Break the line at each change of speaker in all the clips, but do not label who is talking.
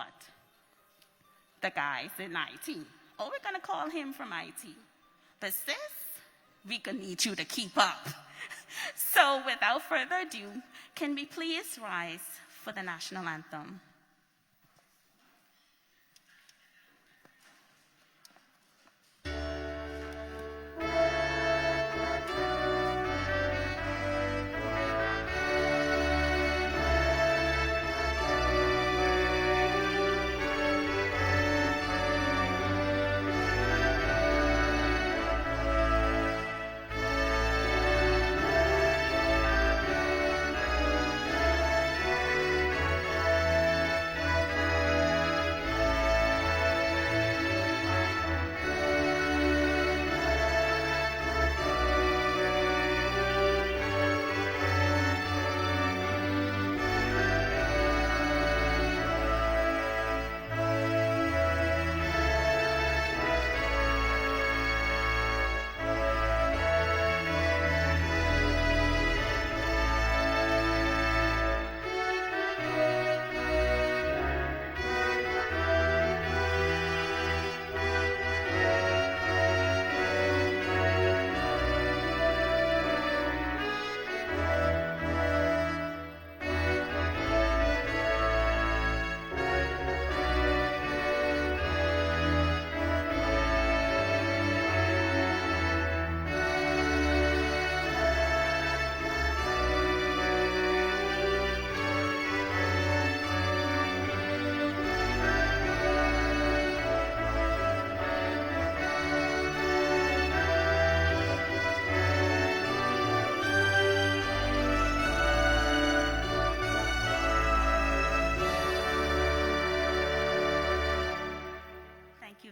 what? The guys in IT. Oh, we're going to call him from IT. But sis, we're going to need you to keep up. So without further ado, can we please rise for the national anthem?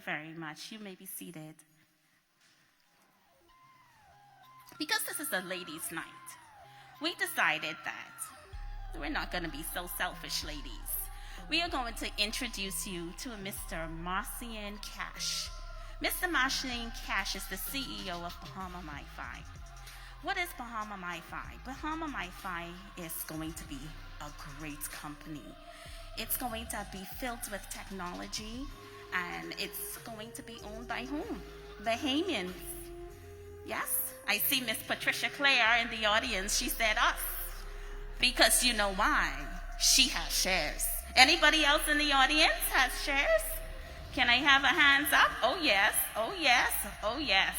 Very much. You may be seated. Because this is a ladies' night, we decided that we're not going to be so selfish, ladies. We are going to introduce you to Mr. Marcian Cash. Mr. Marcian Cash is the CEO of Bahama MiFi. What is Bahama MiFi? Bahama MiFi is going to be a great company. It's going to be filled with technology, and it's going to be owned by whom? Bahamians. Yes? I see Miss Patricia Clare in the audience. She said us. Because you know why? She has shares. Anybody else in the audience has shares? Can I have a hands up? Oh, yes. Oh, yes. Oh, yes.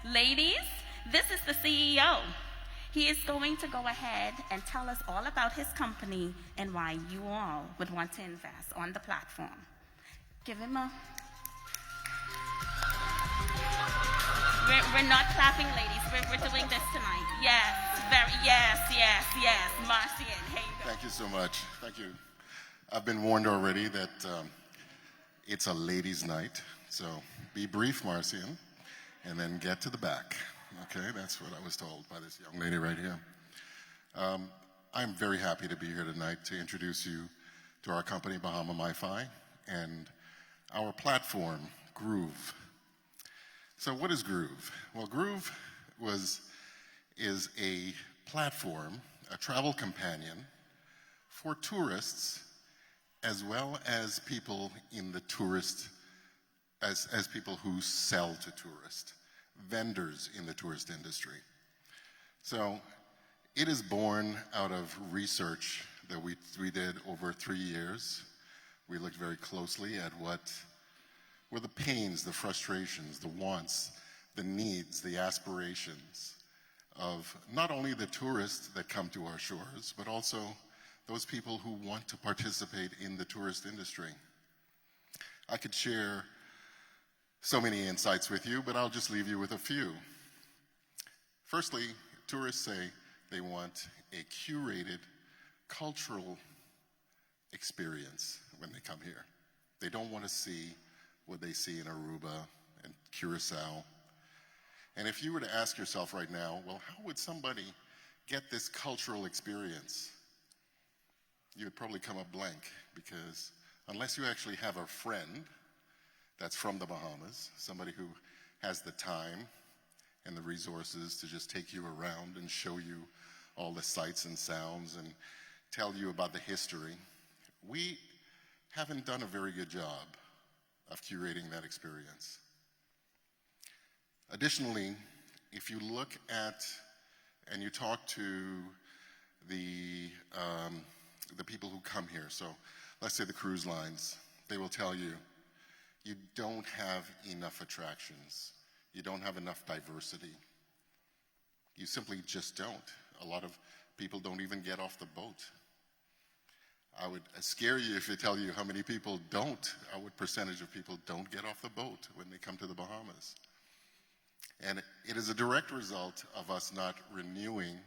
Ladies, this is the CEO. He is going to go ahead and tell us all about his company and why you all would want to invest on the platform. Give him a... We're not clapping, ladies. We're doing this tonight. Yes, yes. Marcian, hey.
Thank you so much. Thank you. I've been warned already that it's a ladies' night, so be brief, Marcian, and then get to the back. Okay, that's what I was told by this young lady right here. I'm very happy to be here tonight to introduce you to our company, Bahama MiFi, and our platform, Groove. So what is Groove? Well, Groove is a platform, a travel companion for tourists as well as people in the tourist, as people who sell to tourists, vendors in the tourist industry. So it is born out of research that we did over 3 years. We looked very closely at what were the pains, the frustrations, the wants, the needs, the aspirations of not only the tourists that come to our shores, but also those people who want to participate in the tourist industry. I could share so many insights with you, but I'll just leave you with a few. Firstly, tourists say they want a curated cultural experience when they come here. They don't want to see what they see in Aruba and Curacao. And if you were to ask yourself right now, well, how would somebody get this cultural experience? You would probably come up blank, because unless you actually have a friend that's from the Bahamas, somebody who has the time and the resources to just take you around and show you all the sights and sounds and tell you about the history, we haven't done a very good job of curating that experience. Additionally, if you look at and you talk to the people who come here, so let's say the cruise lines, they will tell you, you don't have enough attractions. You don't have enough diversity. You simply just don't. A lot of people don't even get off the boat. I would scare you if I tell you how many people don't, what percentage of people don't get off the boat when they come to the Bahamas. And it is a direct result of us not renewing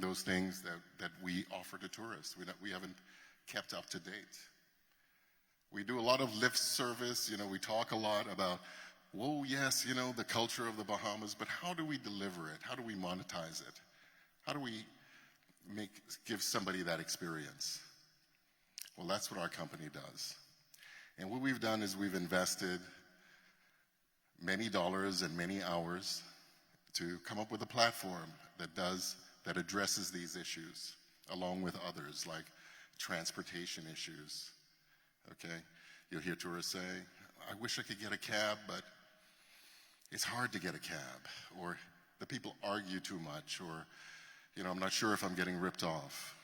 those things that we offer to tourists. We haven't kept up to date. We do a lot of lip service, we talk a lot about, whoa, yes, the culture of the Bahamas, but how do we deliver it? How do we monetize it? How do we give somebody that experience? Well, that's what our company does. And what we've done is we've invested many dollars and many hours to come up with a platform that addresses these issues, along with others like transportation issues. Okay, you'll hear tourists say, I wish I could get a cab, but it's hard to get a cab, or the people argue too much, or I'm not sure if I'm getting ripped off.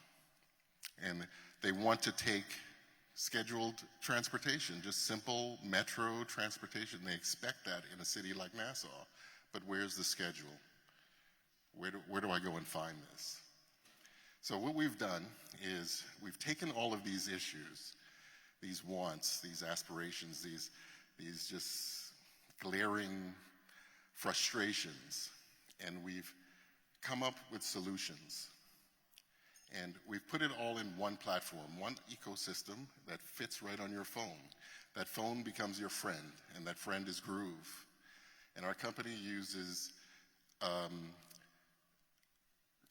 And they want to take scheduled transportation, just simple metro transportation. They expect that in a city like Nassau, but where's the schedule? Where do I go and find this? So what we've done is we've taken all of these issues, these wants, these aspirations, these just glaring frustrations, and we've come up with solutions. And we've put it all in one platform, one ecosystem that fits right on your phone. That phone becomes your friend, and that friend is Groove. And our company uses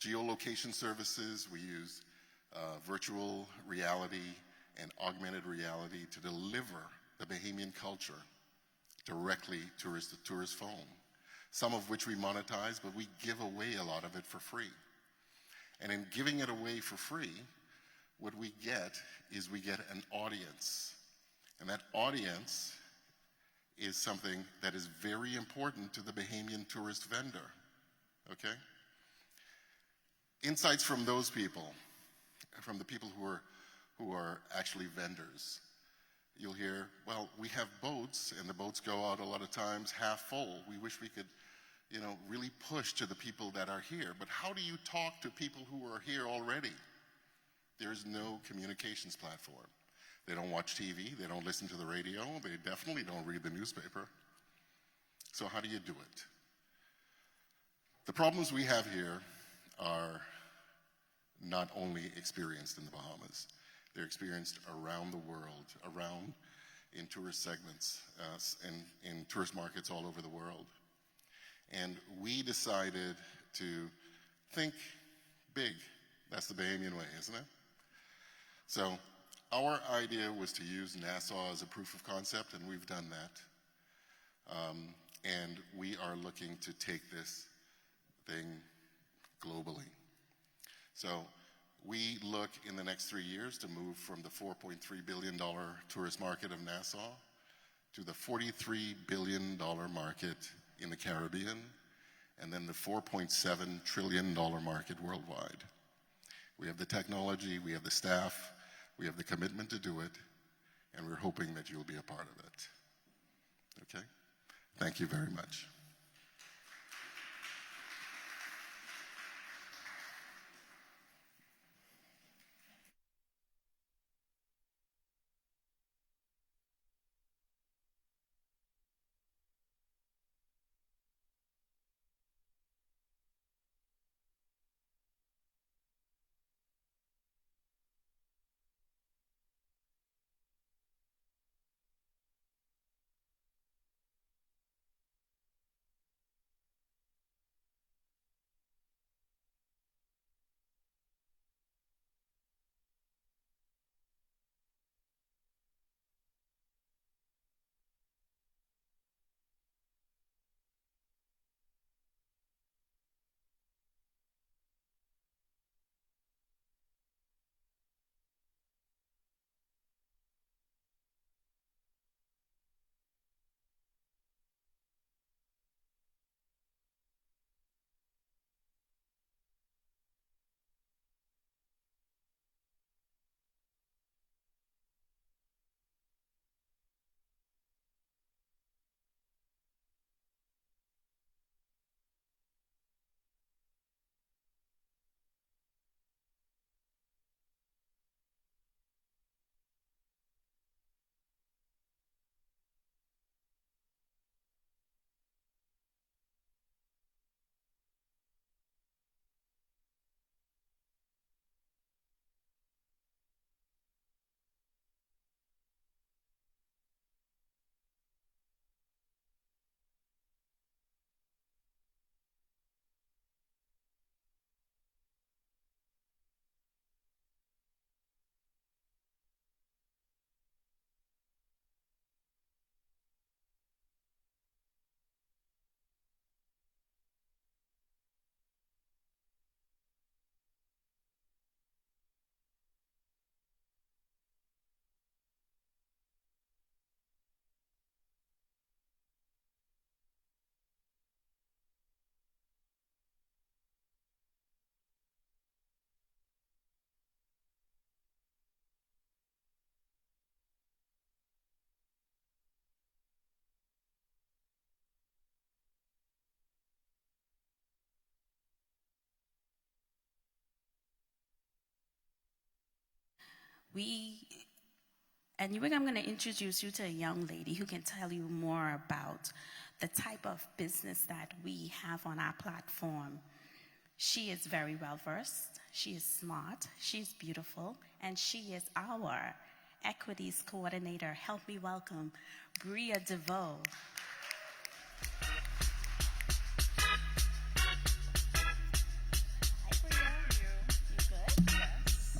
geolocation services. We use virtual reality and augmented reality to deliver the Bahamian culture directly to the tourist phone, some of which we monetize, but we give away a lot of it for free. And in giving it away for free, what we get is we get an audience. And that audience is something that is very important to the Bahamian tourist vendor, okay? Insights from those people, from the people who are actually vendors. You'll hear, well, we have boats, and the boats go out a lot of times half full. We wish we could really push to the people that are here. But how do you talk to people who are here already? There's no communications platform. They don't watch TV, they don't listen to the radio, they definitely don't read the newspaper. So how do you do it? The problems we have here are not only experienced in the Bahamas, they're experienced around the world, in tourist segments, in tourist markets all over the world. And we decided to think big. That's the Bahamian way, isn't it? So our idea was to use Nassau as a proof of concept, and we've done that. And we are looking to take this thing globally. So we look in the next 3 years to move from the $4.3 billion tourist market of Nassau to the $43 billion market in the Caribbean, and then the $4.7 trillion market worldwide. We have the technology, we have the staff, we have the commitment to do it, and we're hoping that you'll be a part of it. Okay? Thank you very much.
I'm going to introduce you to a young lady who can tell you more about the type of business that we have on our platform. She is very well versed, she is smart, she's beautiful, and she is our equities coordinator. Help me welcome Bria Deveaux. Hi, Bria. You good? Yes.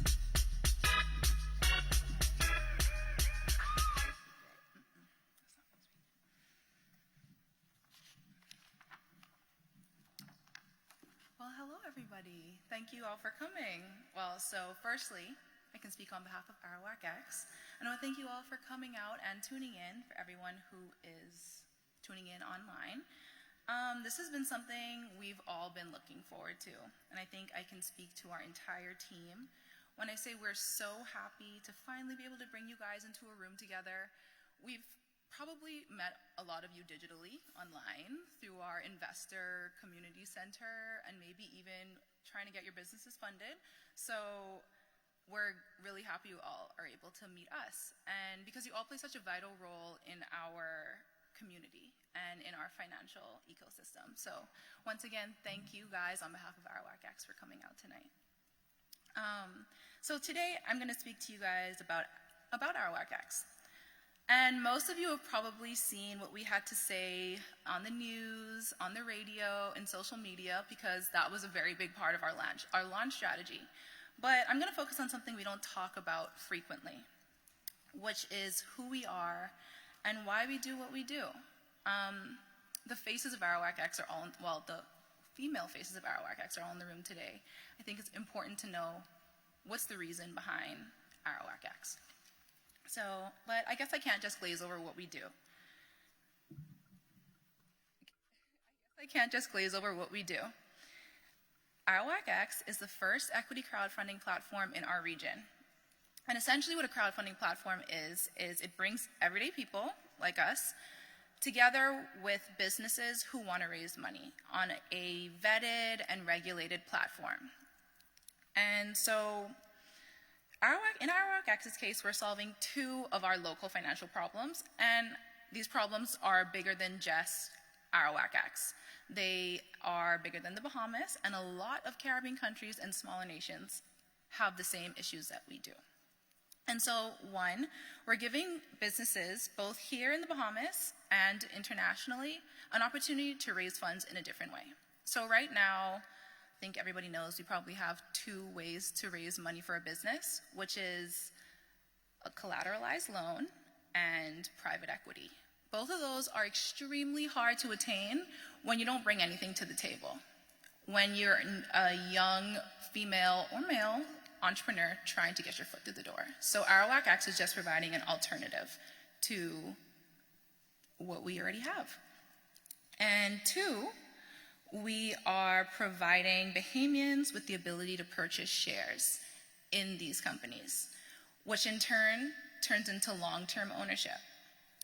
Well, hello, everybody. Thank you all for coming. Well, so firstly, I can speak on behalf of Arawak-X. And I want to thank you all for coming out and tuning in, for everyone who is tuning in online. This has been something we've all been looking forward to, and I think I can speak to our entire team when I say we're so happy to finally be able to bring you guys into a room together. We've probably met a lot of you digitally, online, through our investor community center, and maybe even trying to get your businesses funded. So we're really happy you all are able to meet us, and because you all play such a vital role in our community and in our financial ecosystem. So once again, thank you guys on behalf of Arawak-X for coming out tonight. So today I'm going to speak to you guys about Arawak-X. And most of you have probably seen what we had to say on the news, on the radio, and social media, because that was a very big part of our launch strategy. But I'm going to focus on something we don't talk about frequently, which is who we are and why we do what we do. The faces of Arawak-X are all, well, the female faces of Arawak-X are all in the room today. I think it's important to know what's the reason behind Arawak-X. So, but I guess I can't just glaze over what we do. Arawak-X is the first equity crowdfunding platform in our region. And essentially what a crowdfunding platform is it brings everyday people like us together with businesses who want to raise money on a vetted and regulated platform. And so in Arawak-X's case, we're solving two of our local financial problems, and these problems are bigger than just Arawak-X. They are bigger than the Bahamas, and a lot of Caribbean countries and smaller nations have the same issues that we do. And so, one, we're giving businesses, both here in the Bahamas and internationally, an opportunity to raise funds in a different way. So right now, I think everybody knows we probably have two ways to raise money for a business, which is a collateralized loan and private equity. Both of those are extremely hard to attain when you don't bring anything to the table. When you're a young female or male entrepreneur trying to get your foot through the door. So Arawak-X is just providing an alternative to what we already have. And two, we are providing Bahamians with the ability to purchase shares in these companies, which in turn turns into long-term ownership.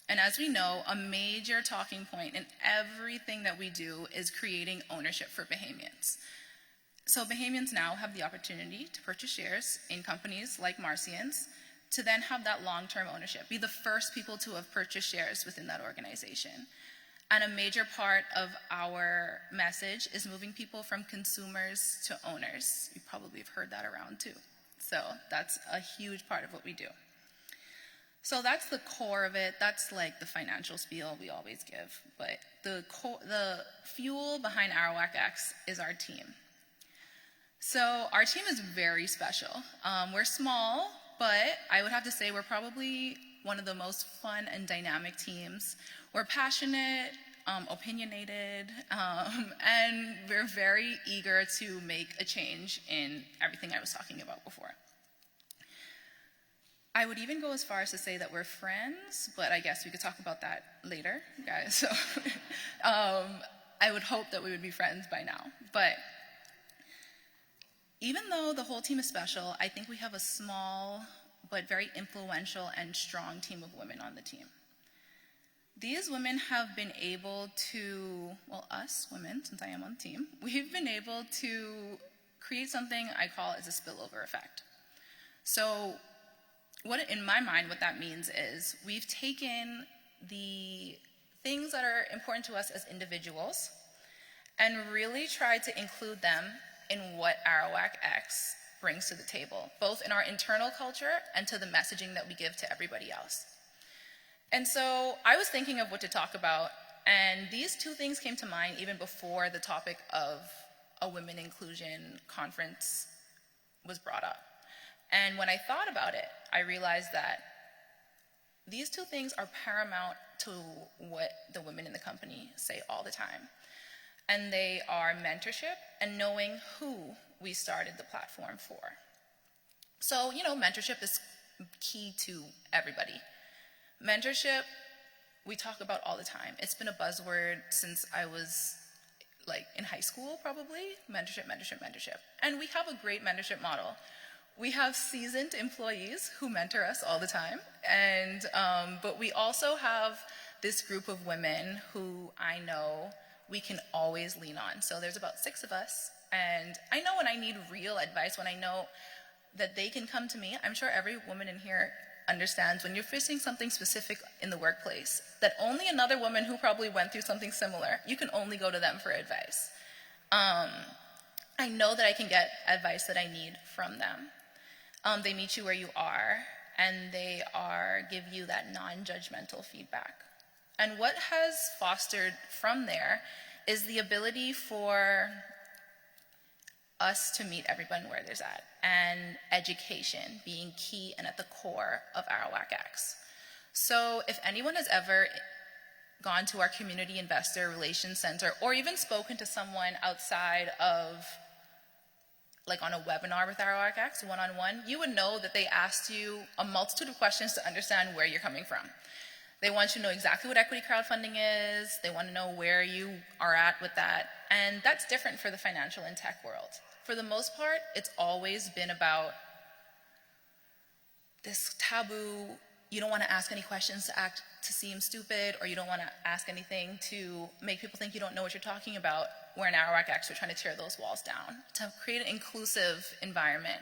And as we know, a major talking point in everything that we do is creating ownership for Bahamians. So Bahamians now have the opportunity to purchase shares in companies like Marcian's, to then have that long-term ownership, be the first people to have purchased shares within that organization. And a major part of our message is moving people from consumers to owners. You probably have heard that around too. So that's a huge part of what we do. So that's the core of it. That's like the financial spiel we always give. But the fuel behind Arawak-X is our team. So our team is very special. We're small, but I would have to say we're probably one of the most fun and dynamic teams. We're passionate, opinionated, and we're very eager to make a change in everything I was talking about before. I would even go as far as to say that we're friends, but I guess we could talk about that later, guys. So I would hope that we would be friends by now. But even though the whole team is special, I think we have a small but very influential and strong team of women on the team. These women have been able to, well, us women, since I am on the team, we've been able to create something I call as a spillover effect. So in my mind, what that means is we've taken the things that are important to us as individuals and really tried to include them in what Arawak X brings to the table, both in our internal culture and to the messaging that we give to everybody else. And so I was thinking of what to talk about, and these two things came to mind even before the topic of a women inclusion conference was brought up. And when I thought about it, I realized that these two things are paramount to what the women in the company say all the time. And they are mentorship and knowing who we started the platform for. So, mentorship is key to everybody. Mentorship, we talk about all the time. It's been a buzzword since I was in high school, probably. Mentorship. And we have a great mentorship model. We have seasoned employees who mentor us all the time. And, but we also have this group of women who I know we can always lean on. So there's about 6 of us. And I know when I need real advice, when I know that they can come to me, I'm sure every woman in here understands when you're facing something specific in the workplace, that only another woman who probably went through something similar, you can only go to them for advice. I know that I can get advice that I need from them. They meet you where you are, and they give you that non-judgmental feedback. And what has fostered from there is the ability for us to meet everyone where there's at, and education being key and at the core of Arawak X. So if anyone has ever gone to our Community Investor Relations Center or even spoken to someone outside of, on a webinar with Arawak X, one-on-one, you would know that they asked you a multitude of questions to understand where you're coming from. They want you to know exactly what equity crowdfunding is. They want to know where you are at with that. And that's different for the financial and tech world. For the most part, it's always been about this taboo. You don't want to ask any questions to seem stupid, or you don't want to ask anything to make people think you don't know what you're talking about. Where in Arawak X, we're trying to tear those walls down to create an inclusive environment.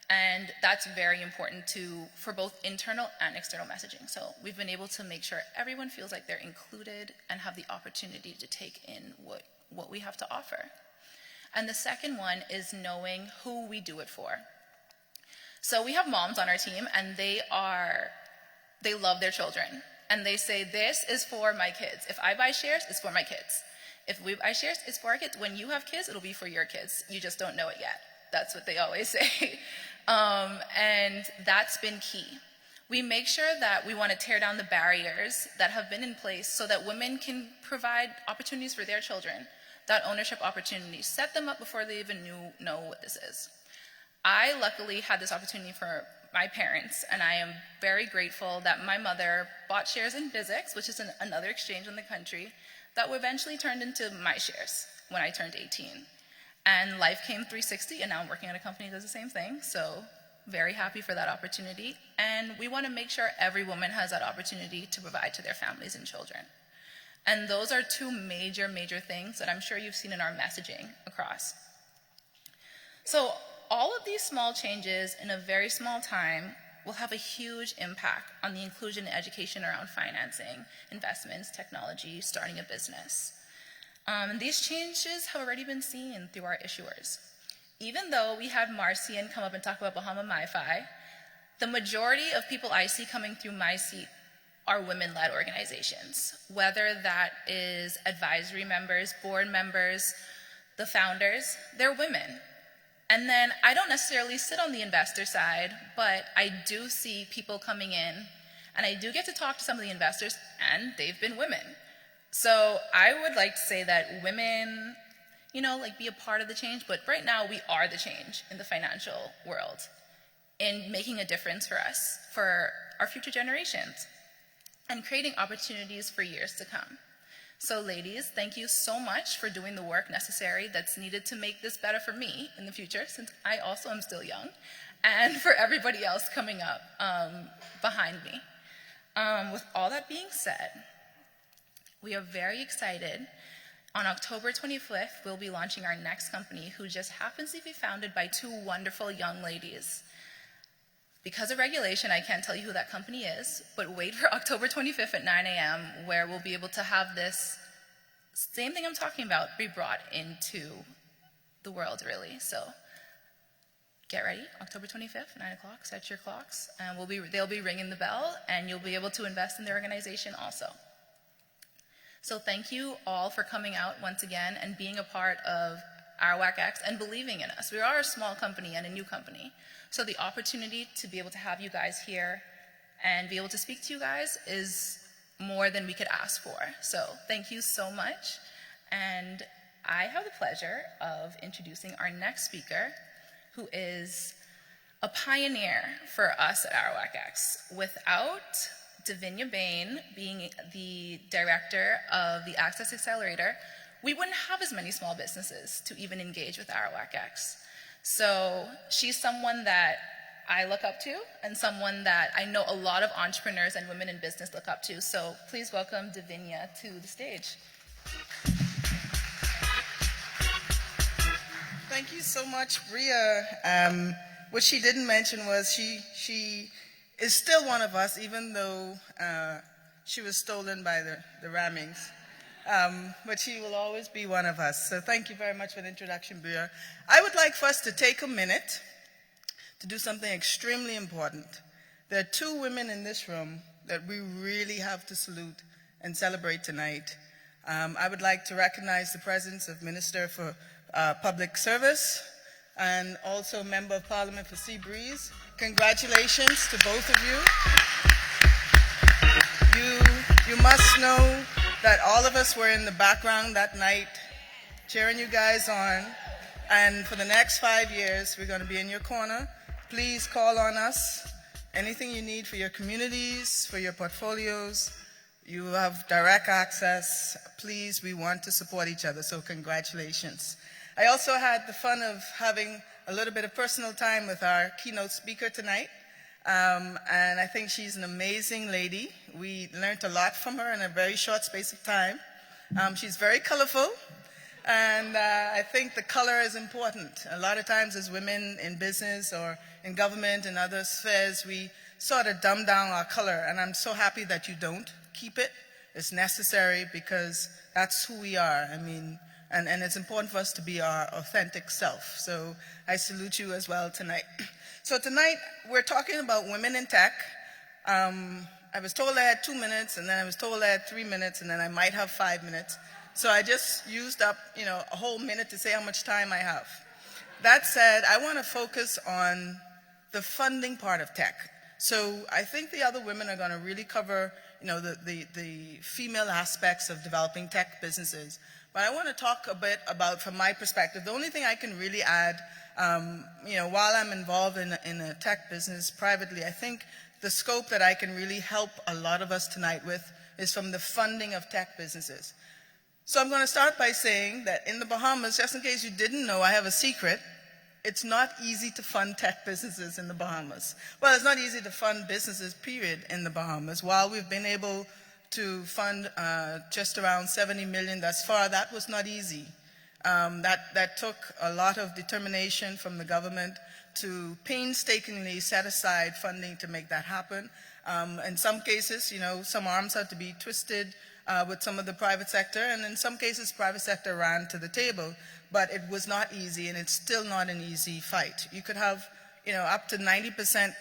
And that's very important for both internal and external messaging. So we've been able to make sure everyone feels like they're included and have the opportunity to take in what we have to offer. And the second one is knowing who we do it for. So we have moms on our team, and they love their children. And they say, this is for my kids. If I buy shares, it's for my kids. If we buy shares, it's for our kids. When you have kids, it'll be for your kids. You just don't know it yet. That's what they always say. And that's been key. We make sure that we want to tear down the barriers that have been in place so that women can provide opportunities for their children, that ownership opportunity, set them up before they even know what this is. I luckily had this opportunity for my parents, and I am very grateful that my mother bought shares in BizX, which is another exchange in the country, that eventually turned into my shares when I turned 18. And life came 360, and now I'm working at a company that does the same thing, so very happy for that opportunity. And we want to make sure every woman has that opportunity to provide to their families and children. And those are 2 major, major things that I'm sure you've seen in our messaging across. So all of these small changes in a very small time will have a huge impact on the inclusion and education around financing, investments, technology, starting a business. These changes have already been seen through our issuers. Even though we had Marcian come up and talk about Bahama MiFi, the majority of people I see coming through my seat are women-led organizations, whether that is advisory members, board members, the founders, they're women. And then I don't necessarily sit on the investor side, but I do see people coming in, and I do get to talk to some of the investors, and they've been women. So I would like to say that women, be a part of the change, but right now we are the change in the financial world in making a difference for us, for our future generations, and creating opportunities for years to come. So ladies, thank you so much for doing the work necessary that's needed to make this better for me in the future, since I also am still young, and for everybody else coming up behind me. With all that being said, we are very excited. On October 25th, we'll be launching our next company, who just happens to be founded by 2 wonderful young ladies. Because of regulation, I can't tell you who that company is, but wait for October 25th at 9 a.m. where we'll be able to have this same thing I'm talking about be brought into the world, really. So get ready, October 25th, 9 o'clock, set your clocks, and they'll be ringing the bell, and you'll be able to invest in the organization also. So thank you all for coming out once again and being a part of our WACX and believing in us. We are a small company and a new company. So the opportunity to be able to have you guys here and be able to speak to you guys is more than we could ask for. So thank you so much. And I have the pleasure of introducing our next speaker, who is a pioneer for us at our WACX. Without Davinia Bain being the director of the Access Accelerator, we wouldn't have as many small businesses to even engage with our WACX. So she's someone that I look up to and someone that I know a lot of entrepreneurs and women in business look up to. So please welcome Davinia to the stage.
Thank you so much, Bria. What she didn't mention was she is still one of us, even though she was stolen by the Rammings. But she will always be one of us. So thank you very much for the introduction, Bria. I would like for us to take a minute to do something extremely important. There are two women in this room that we really have to salute and celebrate tonight. I would like to recognize the presence of Minister for Public Service and also Member of Parliament for Sea Breeze. Congratulations to both of you. You must know that all of us were in the background that night cheering you guys on. And for the next 5 years, we're going to be in your corner. Please call on us. Anything you need for your communities, for your portfolios, you have direct access. Please, we want to support each other, so congratulations. I also had the fun of having a little bit of personal time with our keynote speaker tonight. And I think she's an amazing lady. We learned a lot from her in a very short space of time. She's very colorful, and I think the color is important. A lot of times as women in business or in government and other spheres, we sort of dumb down our color, and I'm so happy that you don't. Keep it. It's necessary because that's who we are. I mean, and it's important for us to be our authentic self. So I salute you as well tonight. So tonight, we're talking about women in tech. I was told I had 2 minutes, and then I was told I had 3 minutes, and then I might have 5 minutes. So I just used up, a whole minute to say how much time I have. That said, I want to focus on the funding part of tech. So I think the other women are going to really cover, the female aspects of developing tech businesses. But I want to talk a bit about, from my perspective, the only thing I can really add, while I'm involved in a tech business privately, I think the scope that I can really help a lot of us tonight with is from the funding of tech businesses. So I'm going to start by saying that in the Bahamas, just in case you didn't know, I have a secret. It's not easy to fund tech businesses in the Bahamas. Well, it's not easy to fund businesses, period, in the Bahamas. While we've been able to fund just around 70 million thus far, that was not easy. That took a lot of determination from the government to painstakingly set aside funding to make that happen. In some cases, some arms had to be twisted with some of the private sector, and in some cases, private sector ran to the table. But it was not easy, and it's still not an easy fight. You could have, up to 90%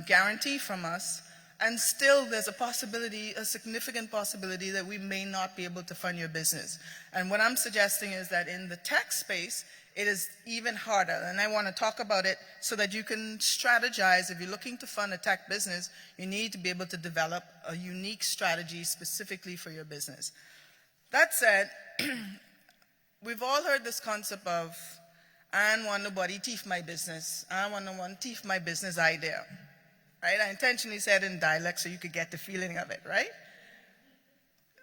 guarantee from us, and still there's a significant possibility that we may not be able to fund your business. And what I'm suggesting is that in the tech space, it is even harder. And I want to talk about it so that you can strategize. If you're looking to fund a tech business, you need to be able to develop a unique strategy specifically for your business. That said, we've all heard this concept of, I don't want nobody thief my business. I don't want no one thief my business idea. Right? I intentionally said it in dialect so you could get the feeling of it, right?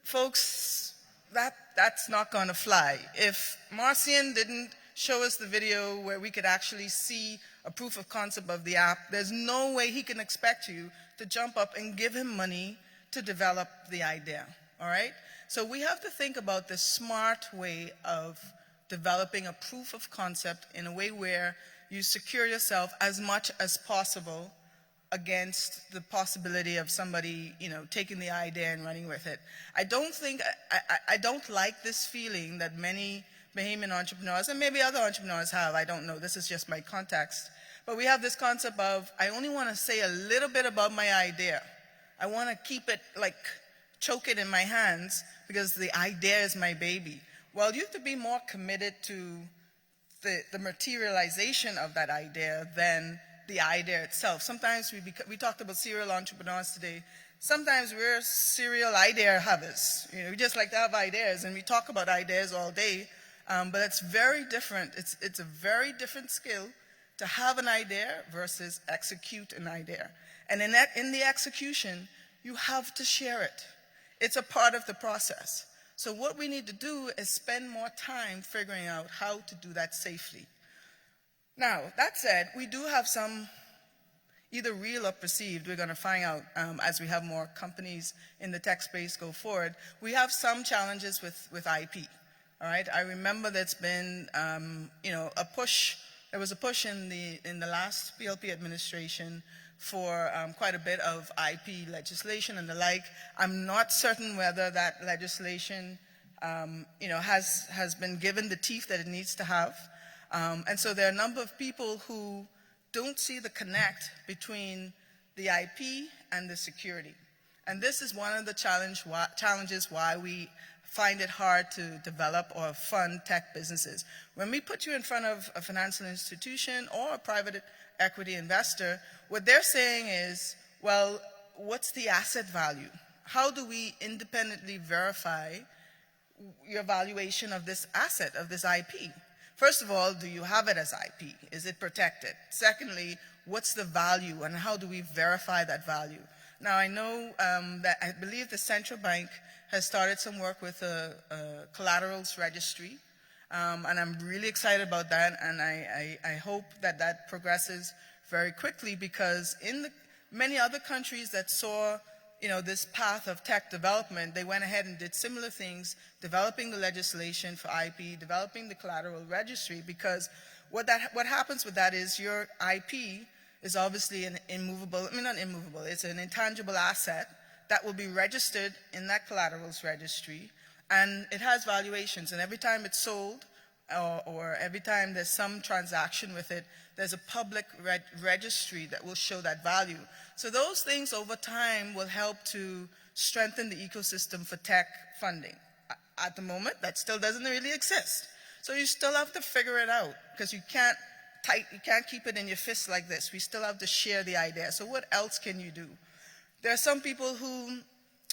Folks, that's not going to fly. If Marcian didn't show us the video where we could actually see a proof of concept of the app, there's no way he can expect you to jump up and give him money to develop the idea, all right? So we have to think about the smart way of developing a proof of concept in a way where you secure yourself as much as possible against the possibility of somebody, taking the idea and running with it. I don't like this feeling that many Bahamian entrepreneurs, and maybe other entrepreneurs have, I don't know, this is just my context, but we have this concept of, I only want to say a little bit about my idea. I want to keep it, choke it in my hands because the idea is my baby. Well, you have to be more committed to the materialization of that idea than the idea itself. Sometimes we talked about serial entrepreneurs today. Sometimes we're serial idea havers. We just like to have ideas, and we talk about ideas all day, but it's very different. It's a very different skill to have an idea versus execute an idea. And in the execution, you have to share it. It's a part of the process. So what we need to do is spend more time figuring out how to do that safely. Now, that said, we do have some, either real or perceived, we're going to find out as we have more companies in the tech space go forward, we have some challenges with IP. All right, I remember there's been, a push. There was a push in the last PLP administration for quite a bit of IP legislation and the like. I'm not certain whether that legislation, has been given the teeth that it needs to have. And so there are a number of people who don't see the connect between the IP and the security. And this is one of the challenges why we find it hard to develop or fund tech businesses. When we put you in front of a financial institution or a private equity investor, what they're saying is, well, what's the asset value? How do we independently verify your valuation of this asset, of this IP? First of all, do you have it as IP? Is it protected? Secondly, what's the value and how do we verify that value? Now, I know that I believe the central bank has started some work with a collaterals registry, and I'm really excited about that, and I hope that that progresses very quickly, because in many other countries that saw this path of tech development, they went ahead and did similar things, developing the legislation for IP, developing the collateral registry, because what happens with that is your IP is obviously an not immovable, it's an intangible asset that will be registered in that collaterals registry, and it has valuations, and every time it's sold, or every time there's some transaction with it, there's a public registry that will show that value. So those things over time will help to strengthen the ecosystem for tech funding. At the moment, that still doesn't really exist. So you still have to figure it out, because you can't keep it in your fist like this. We still have to share the idea. So what else can you do? There are some people who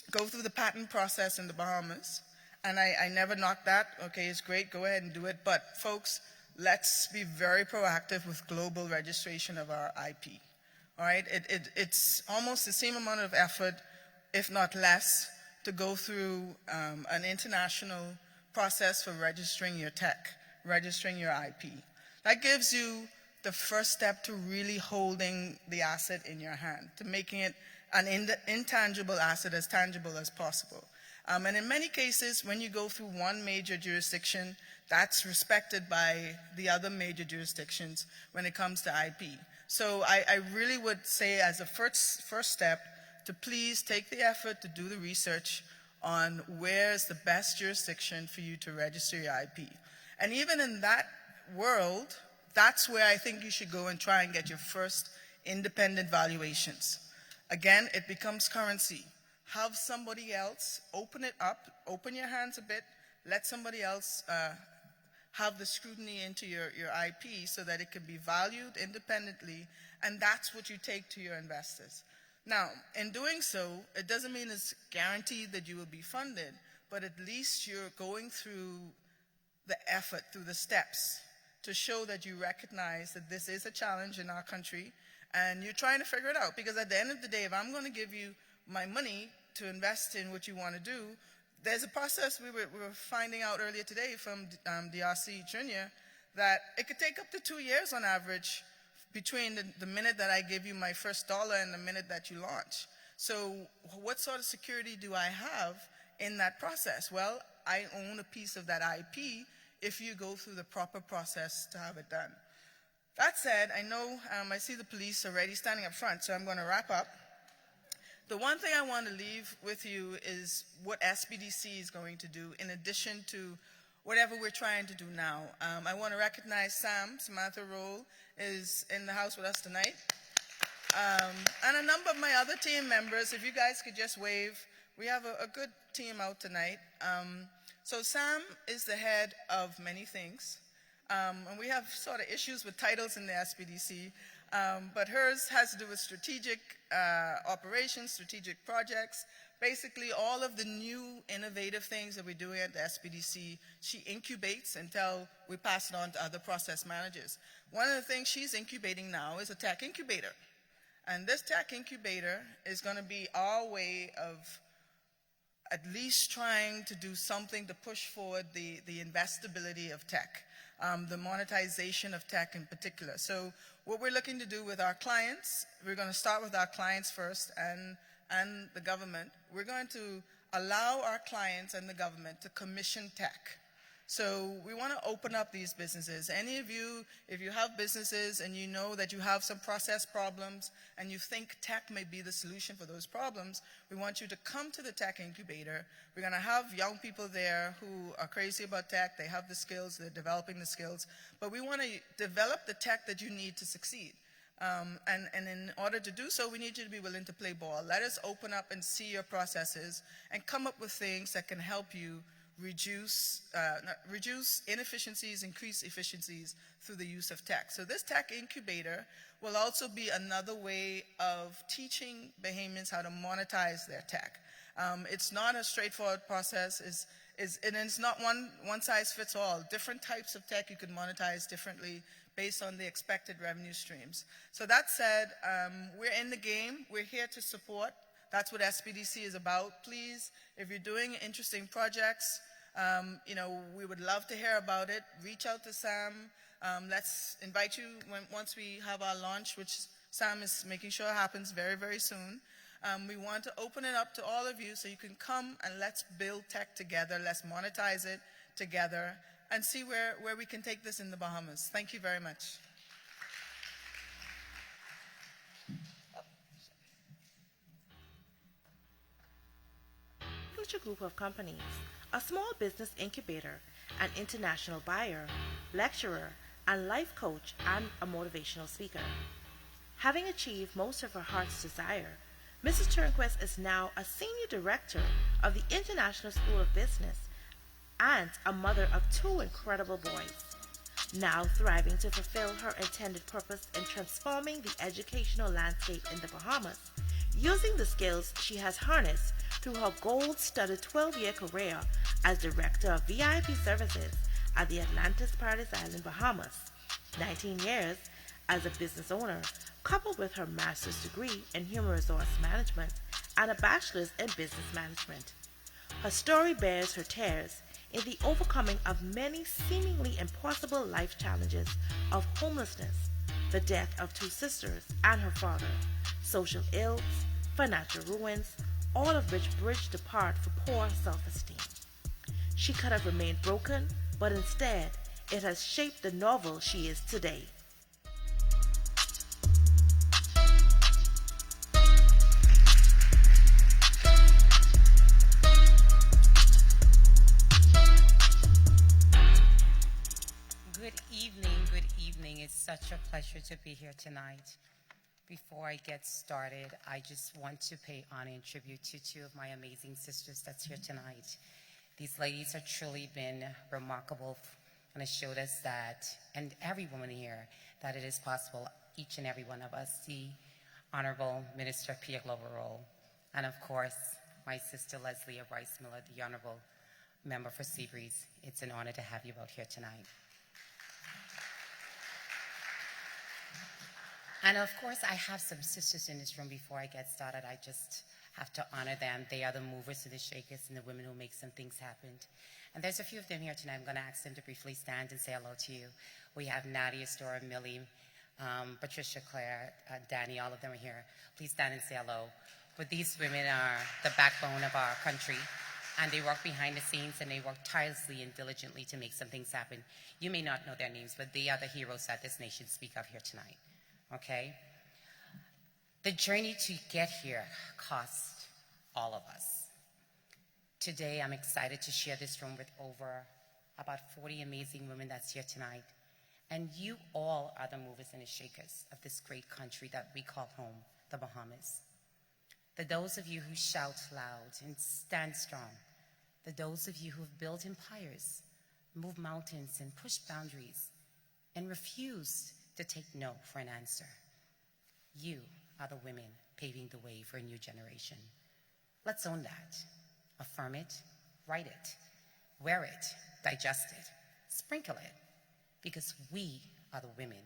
go through the patent process in the Bahamas, and I never knock that. Okay, it's great, go ahead and do it. But folks, let's be very proactive with global registration of our IP. All right, it's almost the same amount of effort, if not less, to go through an international process for registering your tech, registering your IP. That gives you the first step to really holding the asset in your hand, to making it an intangible asset as tangible as possible. And in many cases, when you go through one major jurisdiction, that's respected by the other major jurisdictions when it comes to IP. So I really would say, as a first step, to please take the effort to do the research on where's the best jurisdiction for you to register your IP. And even in that world, that's where I think you should go and try and get your first independent valuations. Again, it becomes currency. Have somebody else open it up, open your hands a bit, let somebody else have the scrutiny into your IP so that it can be valued independently, and that's what you take to your investors. Now, in doing so, it doesn't mean it's guaranteed that you will be funded, but at least you're going through the effort, through the steps, to show that you recognize that this is a challenge in our country, and you're trying to figure it out. Because at the end of the day, if I'm going to give you my money to invest in what you want to do, there's a process we were finding out earlier today from DRC Junior that it could take up to 2 years on average between the minute that I give you my first dollar and the minute that you launch. So what sort of security do I have in that process? Well, I own a piece of that IP if you go through the proper process to have it done. That said, I know I see the police already standing up front, so I'm going to wrap up. The one thing I want to leave with you is what SBDC is going to do in addition to whatever we're trying to do now. I want to recognize Samantha Rolle is in the house with us tonight. And a number of my other team members, if you guys could just wave. We have a good team out tonight. So Sam is the head of many things. And we have sort of issues with titles in the SBDC, but hers has to do with strategic operations, strategic projects. Basically, all of the new innovative things that we're doing at the SBDC, she incubates until we pass it on to other process managers. One of the things she's incubating now is a tech incubator. And this tech incubator is going to be our way of at least trying to do something to push forward the investability of tech, the monetization of tech in particular. So what we're looking to do with our clients, we're going to start with our clients first and the government. We're going to allow our clients and the government to commission tech. So we want to open up these businesses. Any of you, if you have businesses and you know that you have some process problems and you think tech may be the solution for those problems, we want you to come to the tech incubator. We're going to have young people there who are crazy about tech. They have the skills. They're developing the skills. But we want to develop the tech that you need to succeed. And in order to do so, we need you to be willing to play ball. Let us open up and see your processes and come up with things that can help you reduce inefficiencies, increase efficiencies through the use of tech. So this tech incubator will also be another way of teaching Bahamians how to monetize their tech. It's not a straightforward process, and it's not one size fits all. Different types of tech you can monetize differently based on the expected revenue streams. So that said, we're in the game. We're here to support. That's what SBDC is about. Please, if you're doing interesting projects, we would love to hear about it. Reach out to Sam. Let's invite you once we have our launch, which Sam is making sure happens very, very soon. We want to open it up to all of you so you can come and let's build tech together. Let's monetize it together and see where we can take this in the Bahamas. Thank you very much.
Future group of companies, a small business incubator, an international buyer, lecturer, and life coach, and a motivational speaker. Having achieved most of her heart's desire, Mrs. Turnquest is now a senior director of the International School of Business and a mother of 2 incredible boys, now thriving to fulfill her intended purpose in transforming the educational landscape in the Bahamas, using the skills she has harnessed through her gold-studded 12-year career as Director of VIP Services at the Atlantis Paradise Island, Bahamas, 19 years as a business owner, coupled with her master's degree in human resource management and a bachelor's in business management. Her story bears her tears in the overcoming of many seemingly impossible life challenges of homelessness, the death of 2 sisters and her father, social ills, financial ruins, all of which bridged the part for poor self-esteem. She could have remained broken, but instead, it has shaped the novel she is today.
Good evening. It's such a pleasure to be here tonight. Before I get started, I just want to pay honor and tribute to 2 of my amazing sisters that's here tonight. These ladies have truly been remarkable and have showed us that, and every woman here, that it is possible, each and every one of us. The Honorable Minister Pia Glover-Rolle, and of course, my sister Leslie of Rice Miller, the Honorable Member for Seabreeze. It's an honor to have you out here tonight. And of course, I have some sisters in this room. Before I get started, I just have to honor them. They are the movers and the shakers and the women who make some things happen. And there's a few of them here tonight. I'm going to ask them to briefly stand and say hello to you. We have Nadia, Stora, Millie, Patricia, Claire, Danny, all of them are here. Please stand and say hello. But these women are the backbone of our country. and they work behind the scenes, and they work tirelessly and diligently to make some things happen. You may not know their names, but they are the heroes that this nation speaks of here tonight, okay? The journey to get here cost all of us. Today, I'm excited to share this room with over about 40 amazing women that's here tonight. And you all are the movers and the shakers of this great country that we call home, the Bahamas. Those of you who shout loud and stand strong, those of you who have built empires, moved mountains and pushed boundaries, and refused to take no for an answer. You are the women paving the way for a new generation. Let's own that. Affirm it, write it, wear it, digest it, sprinkle it, because we are the women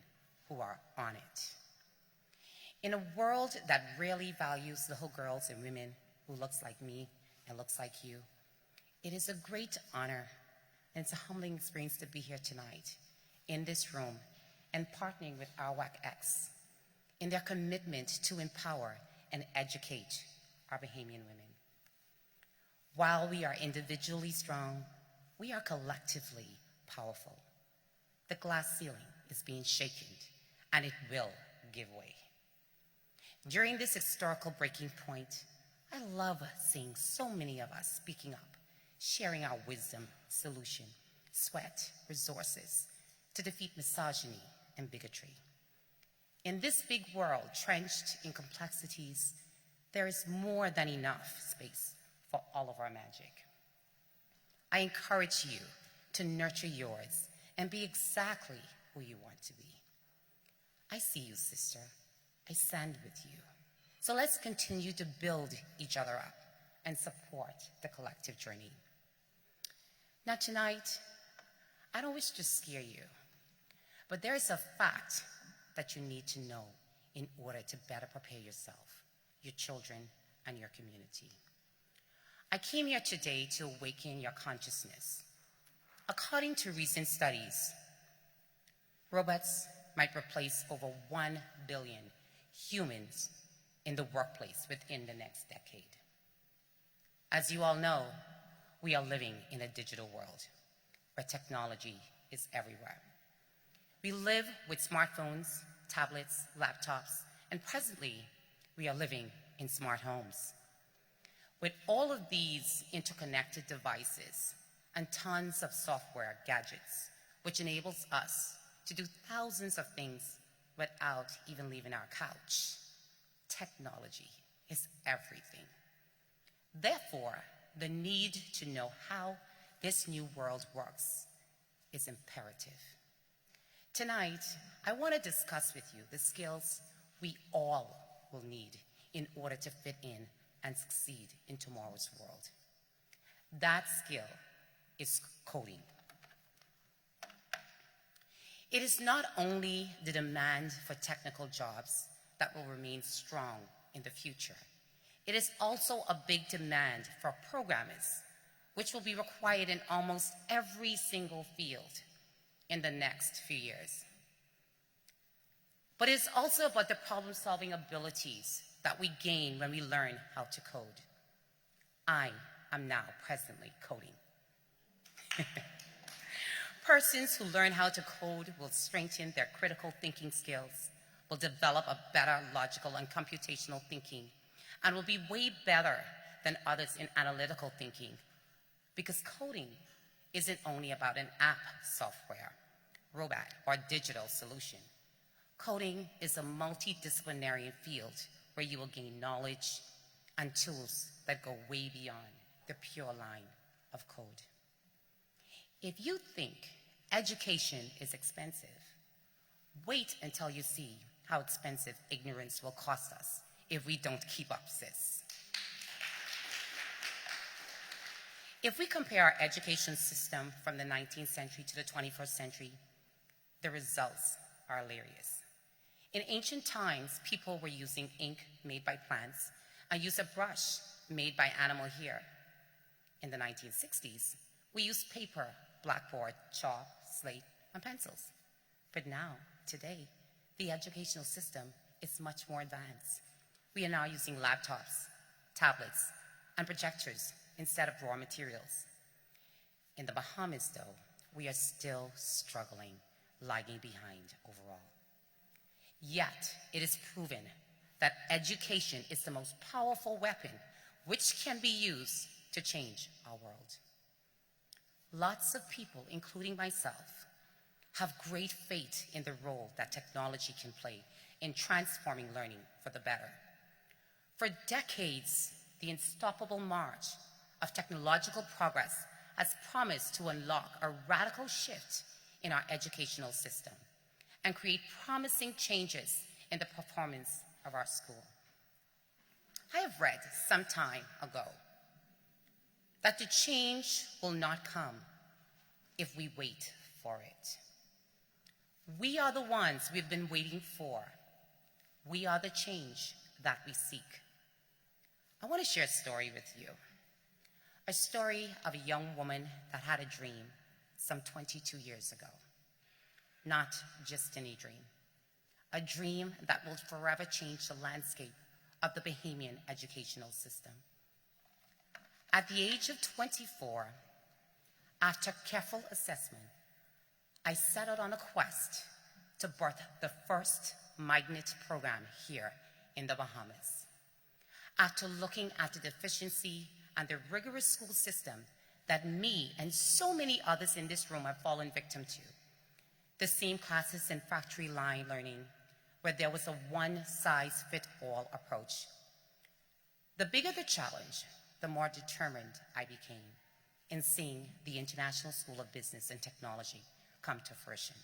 who are on it. In a world that rarely values little girls and women who looks like me and looks like you, it is a great honor and it's a humbling experience to be here tonight in this room and partnering with our WACX in their commitment to empower and educate our Bahamian women. While we are individually strong, we are collectively powerful. The glass ceiling is being shaken, and it will give way. During this historical breaking point, I love seeing so many of us speaking up, sharing our wisdom, solution, sweat, resources to defeat misogyny and bigotry. In this big world trenched in complexities, there is more than enough space for all of our magic. I encourage you to nurture yours and be exactly who you want to be. I see you, sister. I stand with you. So let's continue to build each other up and support the collective journey. Now tonight, I don't wish to scare you, but there is a fact that you need to know in order to better prepare yourself, your children, and your community. I came here today to awaken your consciousness. According to recent studies, robots might replace over 1 billion humans in the workplace within the next decade. As you all know, we are living in a digital world where technology is everywhere. We live with smartphones, tablets, laptops, and presently we are living in smart homes. With all of these interconnected devices and tons of software gadgets, which enables us to do thousands of things without even leaving our couch, technology is everything. Therefore, the need to know how this new world works is imperative. Tonight, I want to discuss with you the skills we all will need in order to fit in and succeed in tomorrow's world. That skill is coding. It is not only the demand for technical jobs that will remain strong in the future. It is also a big demand for programmers, which will be required in almost every single field in the next few years. But it's also about the problem-solving abilities that we gain when we learn how to code. I am now presently coding. Persons who learn how to code will strengthen their critical thinking skills, will develop a better logical and computational thinking, and will be way better than others in analytical thinking, because coding isn't only about an app, software, robot, or digital solution. Coding is a multidisciplinary field where you will gain knowledge and tools that go way beyond the pure line of code. If you think education is expensive, wait until you see how expensive ignorance will cost us if we don't keep up, sis. If we compare our education system from the 19th century to the 21st century, the results are hilarious. In ancient times, people were using ink made by plants and used a brush made by animal hair. In the 1960s, we used paper, blackboard, chalk, slate, and pencils. But now, today, the educational system is much more advanced. We are now using laptops, tablets, and projectors instead of raw materials. In the Bahamas, though, we are still struggling, lagging behind overall. Yet, it is proven that education is the most powerful weapon which can be used to change our world. Lots of people, including myself, have great faith in the role that technology can play in transforming learning for the better. For decades, the unstoppable march of technological progress has promised to unlock a radical shift in our educational system and create promising changes in the performance of our school. I have read some time ago that the change will not come if we wait for it. We are the ones we've been waiting for. We are the change that we seek. I want to share a story with you. A story of a young woman that had a dream some 22 years ago. Not just any dream. A dream that will forever change the landscape of the Bahamian educational system. At the age of 24, after careful assessment, I set out on a quest to birth the first magnet program here in the Bahamas. After looking at the deficiency and the rigorous school system that me and so many others in this room have fallen victim to, the same classes in factory line learning where there was a one-size-fits-all approach. The bigger the challenge, the more determined I became in seeing the International School of Business and Technology come to fruition.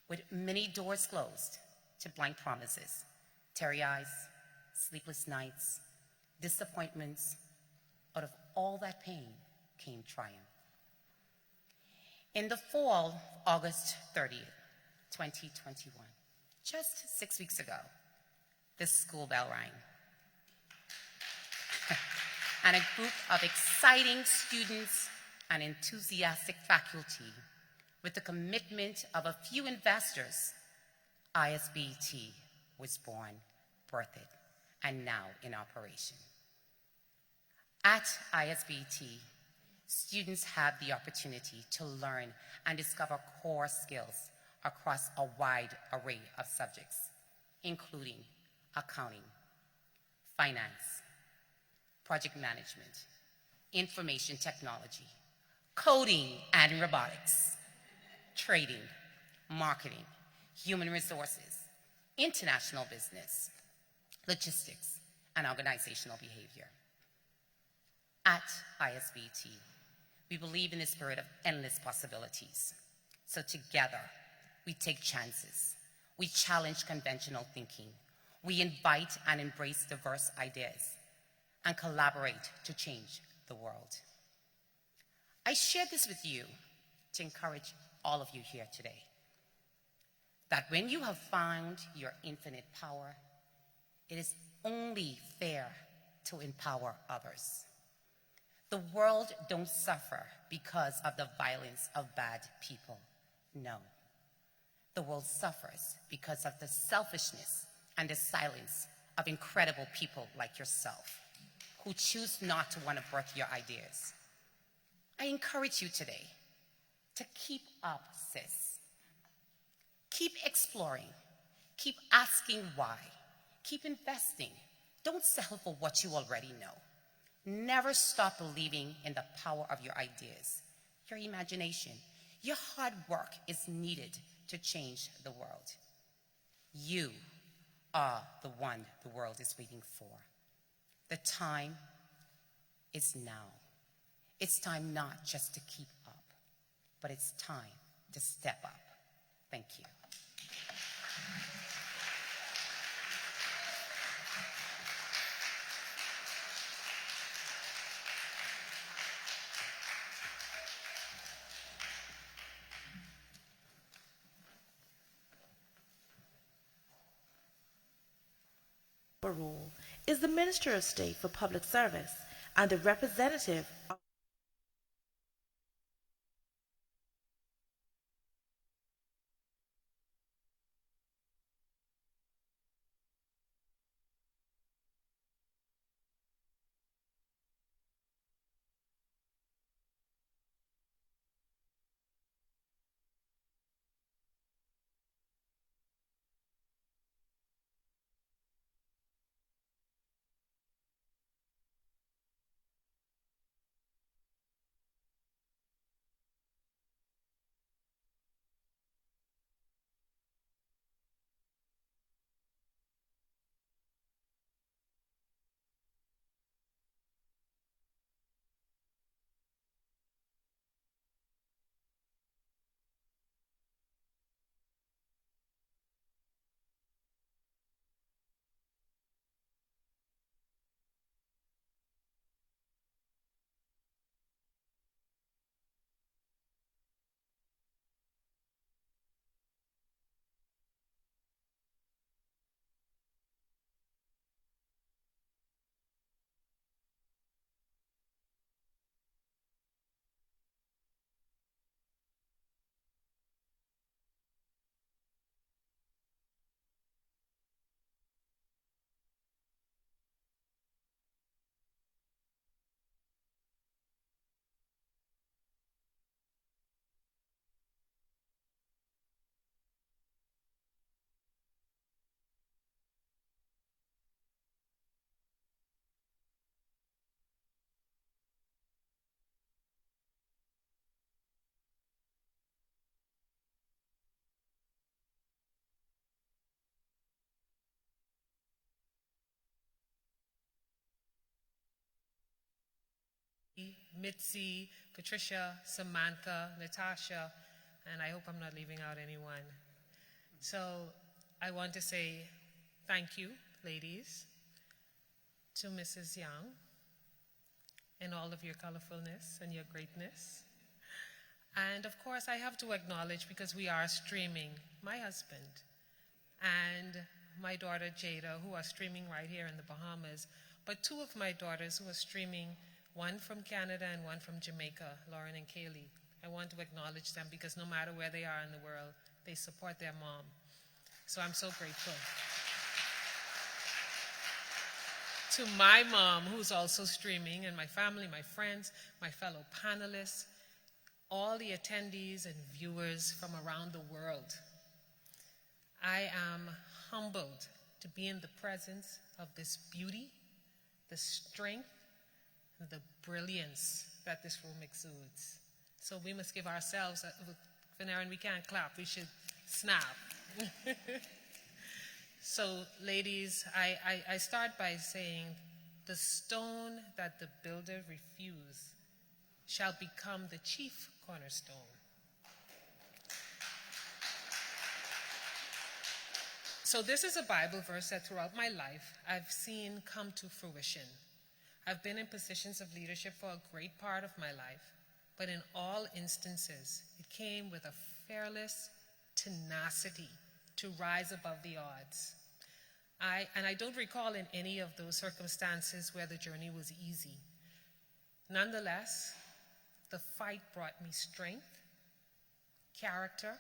With many doors closed to blank promises, teary eyes, sleepless nights, disappointments, out of all that pain came triumph. In the fall, August 30th, 2021, just 6 weeks ago, the school bell rang. And a group of exciting students and enthusiastic faculty with the commitment of a few investors, ISBT was born, birthed, and now in operation. At ISBT, students have the opportunity to learn and discover core skills across a wide array of subjects, including accounting, finance, project management, information technology, coding and robotics, trading, marketing, human resources, international business, logistics, and organizational behavior. At ISBT, we believe in the spirit of endless possibilities. So together, we take chances. We challenge conventional thinking. We invite and embrace diverse ideas and collaborate to change the world. I share this with you to encourage all of you here today, that when you have found your infinite power, it is only fair to empower others. The world don't suffer because of the violence of bad people. No. The world suffers because of the selfishness and the silence of incredible people like yourself who choose not to want to birth your ideas. I encourage you today to keep up, sis. Keep exploring. Keep asking why. Keep investing. Don't settle for what you already know. Never stop believing in the power of your ideas, your imagination. Your hard work is needed to change the world. You are the one the world is waiting for. The time is now. It's time not just to keep up, but it's time to step up. Thank you.
Glover-Rolle is the Minister of State for Public Service and the representative of
Mitzie, Patricia, Samantha, Natasha, and I hope I'm not leaving out anyone. So I want to say thank you, ladies, to Mrs. Young, and all of your colorfulness and your greatness. And of course, I have to acknowledge, because we are streaming, my husband and my daughter Jada, who are streaming right here in the Bahamas, but two of my daughters who are streaming, one from Canada and one from Jamaica, Lauren and Kaylee. I want to acknowledge them because no matter where they are in the world, they support their mom. So I'm so grateful. To my mom, who's also streaming, and my family, my friends, my fellow panelists, all the attendees and viewers from around the world. I am humbled to be in the presence of this beauty, the strength, and the brilliance that this room exudes. So we must give ourselves, Veneran, we can't clap, we should snap. So ladies, I start by saying, the stone that the builder refused shall become the chief cornerstone. So this is a Bible verse that throughout my life I've seen come to fruition. I've been in positions of leadership for a great part of my life, but in all instances, it came with a fearless tenacity to rise above the odds. I don't recall in any of those circumstances where the journey was easy. Nonetheless, the fight brought me strength, character,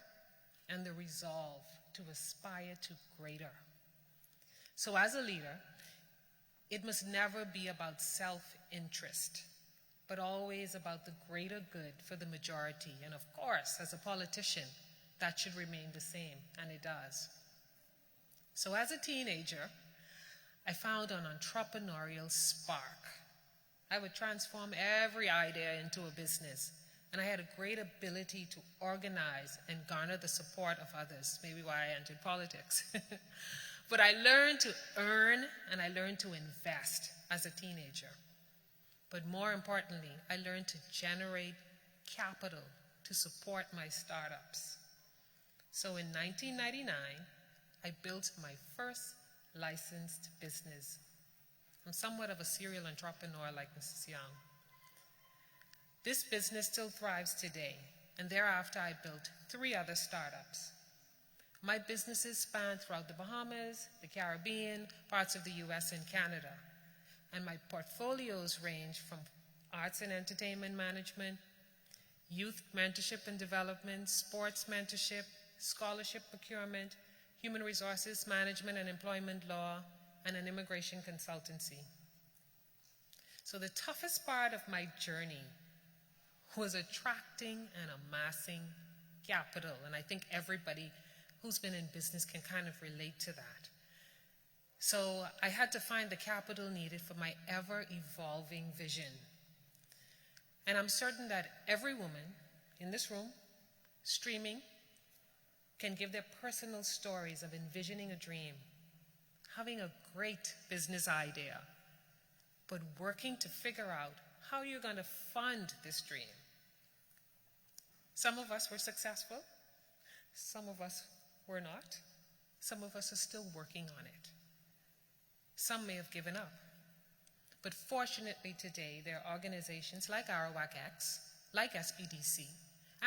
and the resolve to aspire to greater. So as a leader, it must never be about self-interest, but always about the greater good for the majority. And of course, as a politician, that should remain the same, and it does. So as a teenager, I found an entrepreneurial spark. I would transform every idea into a business, and I had a great ability to organize and garner the support of others, maybe why I entered politics. But I learned to earn and I learned to invest as a teenager. But more importantly, I learned to generate capital to support my startups. So in 1999, I built my first licensed business. I'm somewhat of a serial entrepreneur like Mrs. Young. This business still thrives today, and thereafter I built 3 other startups. My businesses span throughout the Bahamas, the Caribbean, parts of the US and Canada. And my portfolios range from arts and entertainment management, youth mentorship and development, sports mentorship, scholarship procurement, human resources management and employment law, and an immigration consultancy. So the toughest part of my journey was attracting and amassing capital. And I think everybody who's been in business can kind of relate to that. So I had to find the capital needed for my ever-evolving vision. And I'm certain that every woman in this room, streaming, can give their personal stories of envisioning a dream, having a great business idea, but working to figure out how you're going to fund this dream. Some of us were successful, some of us were not, some of us are still working on it. Some may have given up. But fortunately today, there are organizations like Arawak-X, like SPDC,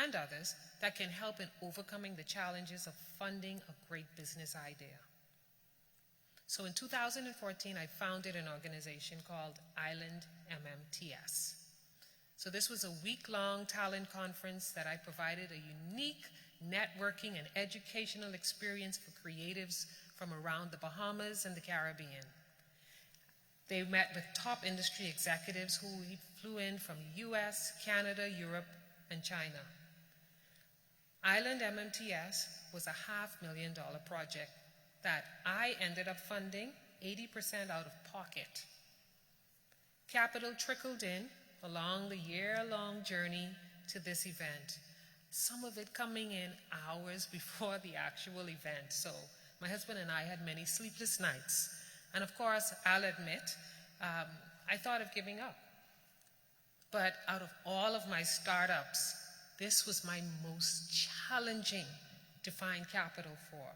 and others that can help in overcoming the challenges of funding a great business idea. So in 2014, I founded an organization called Island MMTS. So this was a week-long talent conference that I provided a unique networking and educational experience for creatives from around the Bahamas and the Caribbean. They met with top industry executives who flew in from US, Canada, Europe, and China. Island MMTS was a $500,000 project that I ended up funding 80% out of pocket. Capital trickled in along the year-long journey to this event, some of it coming in hours before the actual event. So my husband and I had many sleepless nights. And of course, I'll admit, I thought of giving up. But out of all of my startups, this was my most challenging to find capital for.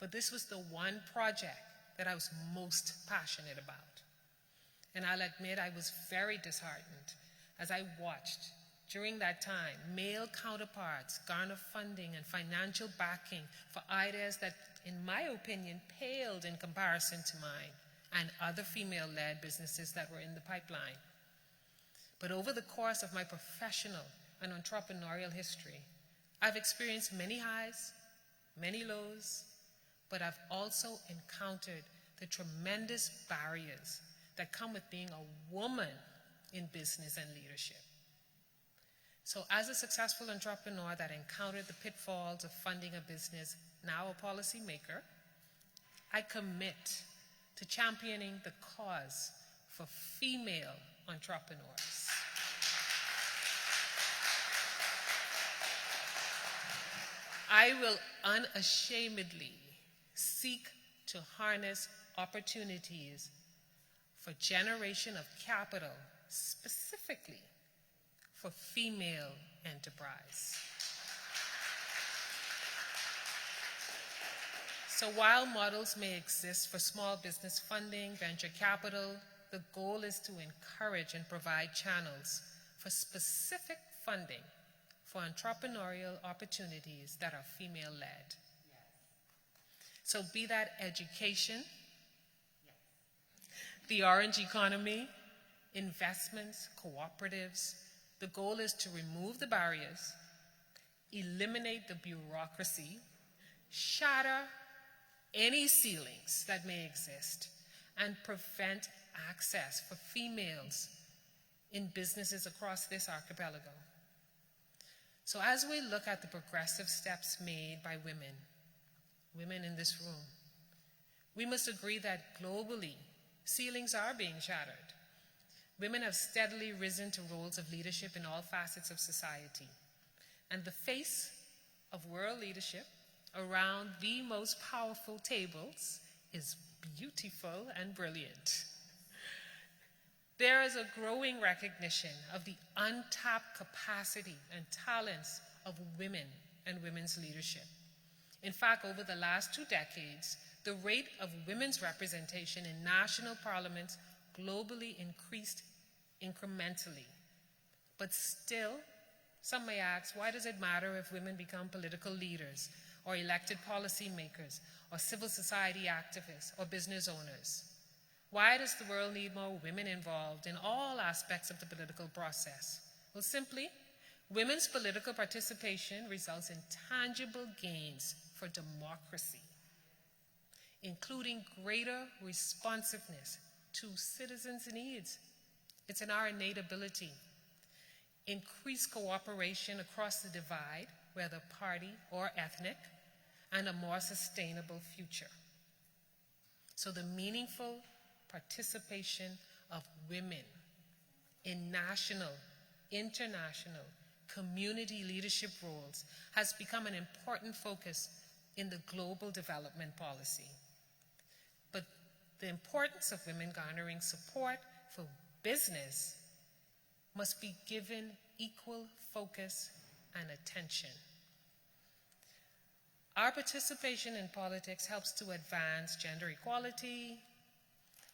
But this was the one project that I was most passionate about. And I'll admit I was very disheartened as I watched, during that time, male counterparts garner funding and financial backing for ideas that, in my opinion, paled in comparison to mine and other female-led businesses that were in the pipeline. But over the course of my professional and entrepreneurial history, I've experienced many highs, many lows, but I've also encountered the tremendous barriers that come with being a woman in business and leadership. So as a successful entrepreneur that encountered the pitfalls of funding a business, now a policymaker, I commit to championing the cause for female entrepreneurs. I will unashamedly seek to harness opportunities for generation of capital, specifically for female enterprise. So while models may exist for small business funding, venture capital, the goal is to encourage and provide channels for specific funding for entrepreneurial opportunities that are female-led. Yes. So be that education, yes, the orange economy, investments, cooperatives, the goal is to remove the barriers, eliminate the bureaucracy, shatter any ceilings that may exist, and prevent access for females in businesses across this archipelago. So as we look at the progressive steps made by women in this room, we must agree that globally, ceilings are being shattered. Women have steadily risen to roles of leadership in all facets of society. And the face of world leadership around the most powerful tables is beautiful and brilliant. There is a growing recognition of the untapped capacity and talents of women and women's leadership. In fact, over the last 2 decades, the rate of women's representation in national parliaments globally increased incrementally. But still, some may ask, why does it matter if women become political leaders or elected policymakers or civil society activists or business owners? Why does the world need more women involved in all aspects of the political process? Well, simply, women's political participation results in tangible gains for democracy, including greater responsiveness to citizens' needs. It's in our innate ability. Increased cooperation across the divide, whether party or ethnic, and a more sustainable future. So the meaningful participation of women in national, international, community leadership roles has become an important focus in the global development policy. But the importance of women garnering support for business must be given equal focus and attention. Our participation in politics helps to advance gender equality,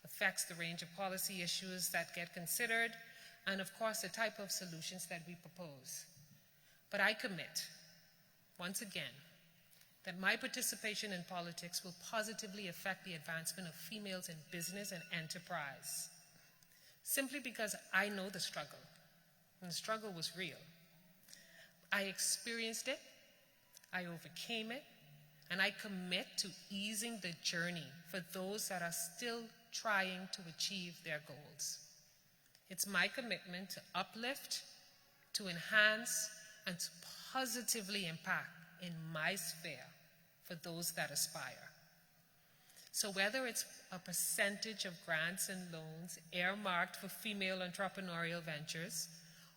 affects the range of policy issues that get considered, and of course the type of solutions that we propose. But I commit, once again, that my participation in politics will positively affect the advancement of females in business and enterprise, simply because I know the struggle, and the struggle was real. I experienced it, I overcame it, and I commit to easing the journey for those that are still trying to achieve their goals. It's my commitment to uplift, to enhance, and to positively impact in my sphere for those that aspire. So whether it's a percentage of grants and loans earmarked for female entrepreneurial ventures,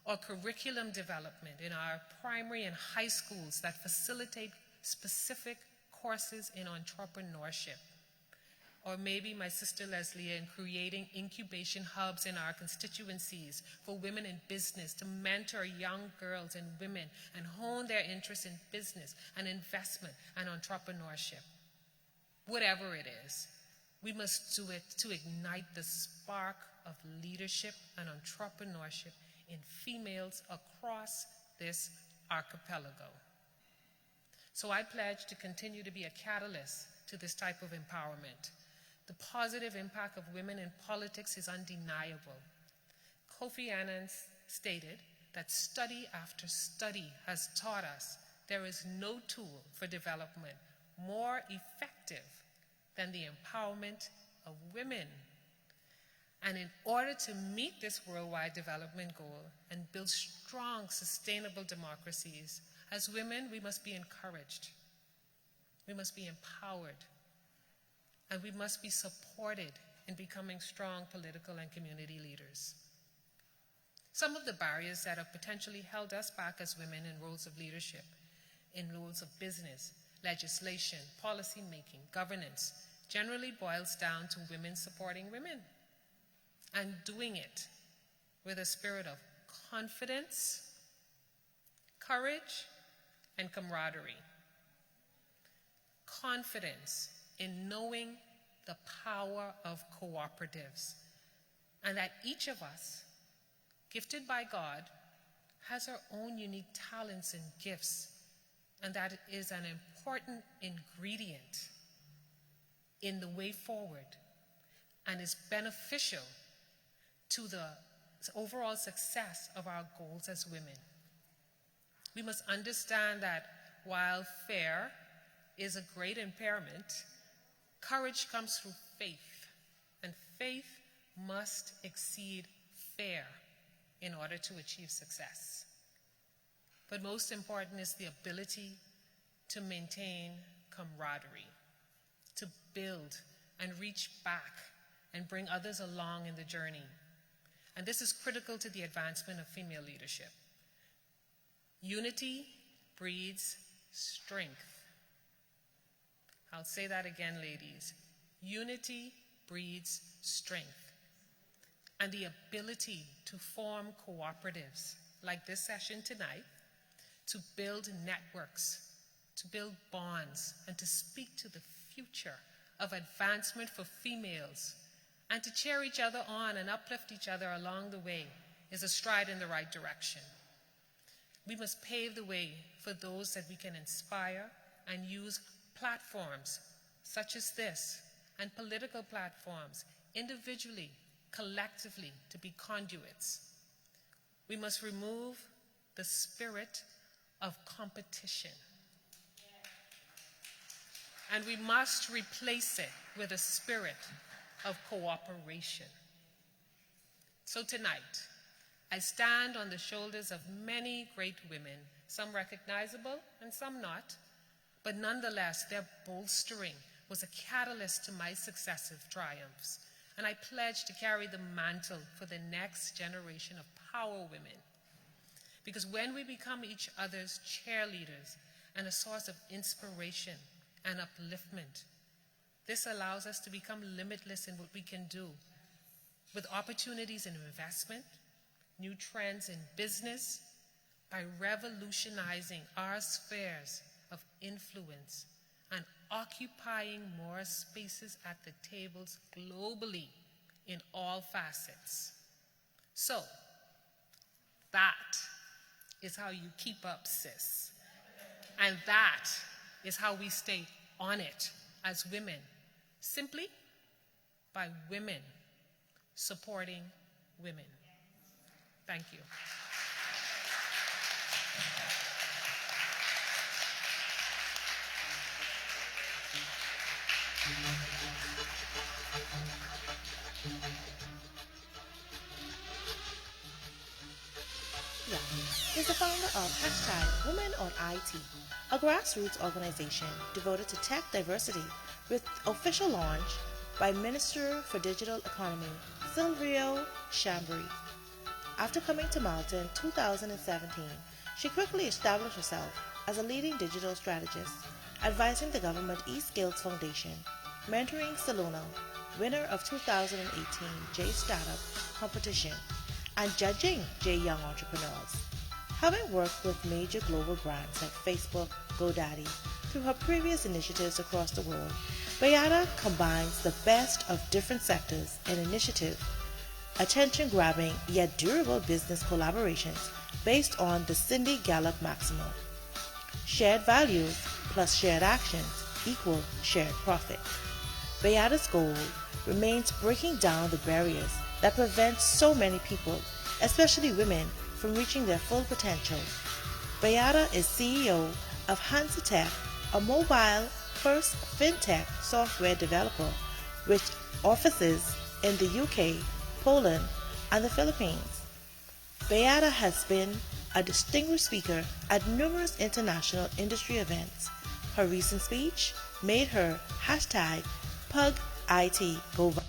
or curriculum development in our primary and high schools that facilitate specific courses in entrepreneurship, Or maybe my sister Leslie in creating incubation hubs in our constituencies for women in business to mentor young girls and women and hone their interest in business and investment and entrepreneurship. Whatever it is, we must do it to ignite the spark of leadership and entrepreneurship in females across this archipelago. So I pledge to continue to be a catalyst to this type of empowerment. The positive impact of women in politics is undeniable. Kofi Annan stated that study after study has taught us there is no tool for development more effective than the empowerment of women. And in order to meet this worldwide development goal and build strong, sustainable democracies, as women, we must be encouraged. We must be empowered. And we must be supported in becoming strong political and community leaders. Some of the barriers that have potentially held us back as women in roles of leadership, in roles of business, legislation, policy making, governance, generally boils down to women supporting women and doing it with a spirit of confidence, courage, and camaraderie. Confidence in knowing the power of cooperatives and that each of us, gifted by God, has our own unique talents and gifts, and that is an important ingredient in the way forward and is beneficial to the overall success of our goals as women. We must understand that while fear is a great impairment, courage comes through faith, and faith must exceed fear in order to achieve success. But most important is the ability to maintain camaraderie, to build and reach back and bring others along in the journey. And this is critical to the advancement of female leadership. Unity breeds strength. I'll say that again, ladies. Unity breeds strength. And the ability to form cooperatives, like this session tonight, to build networks, to build bonds, and to speak to the future of advancement for females, and to cheer each other on and uplift each other along the way is a stride in the right direction. We must pave the way for those that we can inspire and use platforms such as this and political platforms individually, collectively, to be conduits. We must remove the spirit of competition. And we must replace it with a spirit of cooperation. So tonight, I stand on the shoulders of many great women, some recognizable and some not, but nonetheless, their bolstering was a catalyst to my successive triumphs. And I pledge to carry the mantle for the next generation of power women. Because when we become each other's cheerleaders and a source of inspiration and upliftment, this allows us to become limitless in what we can do with opportunities in investment, new trends in business, by revolutionizing our spheres of influence and occupying more spaces at the tables globally in all facets. So, that is how you keep up, sis. And that is how we stay on it as women, simply by women supporting women. Thank you.
Bria is the founder of #WomenOnIT, a grassroots organization devoted to tech diversity with official launch by Minister for Digital Economy, Silvio Chambry. After coming to Malta in 2017, she quickly established herself as a leading digital strategist, advising the government eSkills Foundation mentoring Salona, winner of 2018 J Startup competition, and judging J Young Entrepreneurs. Having worked with major global brands like Facebook, GoDaddy, through her previous initiatives across the world, Beata combines the best of different sectors and initiative, attention-grabbing yet durable business collaborations based on the Cindy Gallup maximum. Shared values plus shared actions equal shared profit. Beata's goal remains breaking down the barriers that prevent so many people, especially women, from reaching their full potential. Beata is CEO of Hansa Tech, a mobile-first fintech software developer with offices in the UK, Poland, and the Philippines. Beata has been a distinguished speaker at numerous international industry events. Her recent speech made her hashtag PugIT go viral.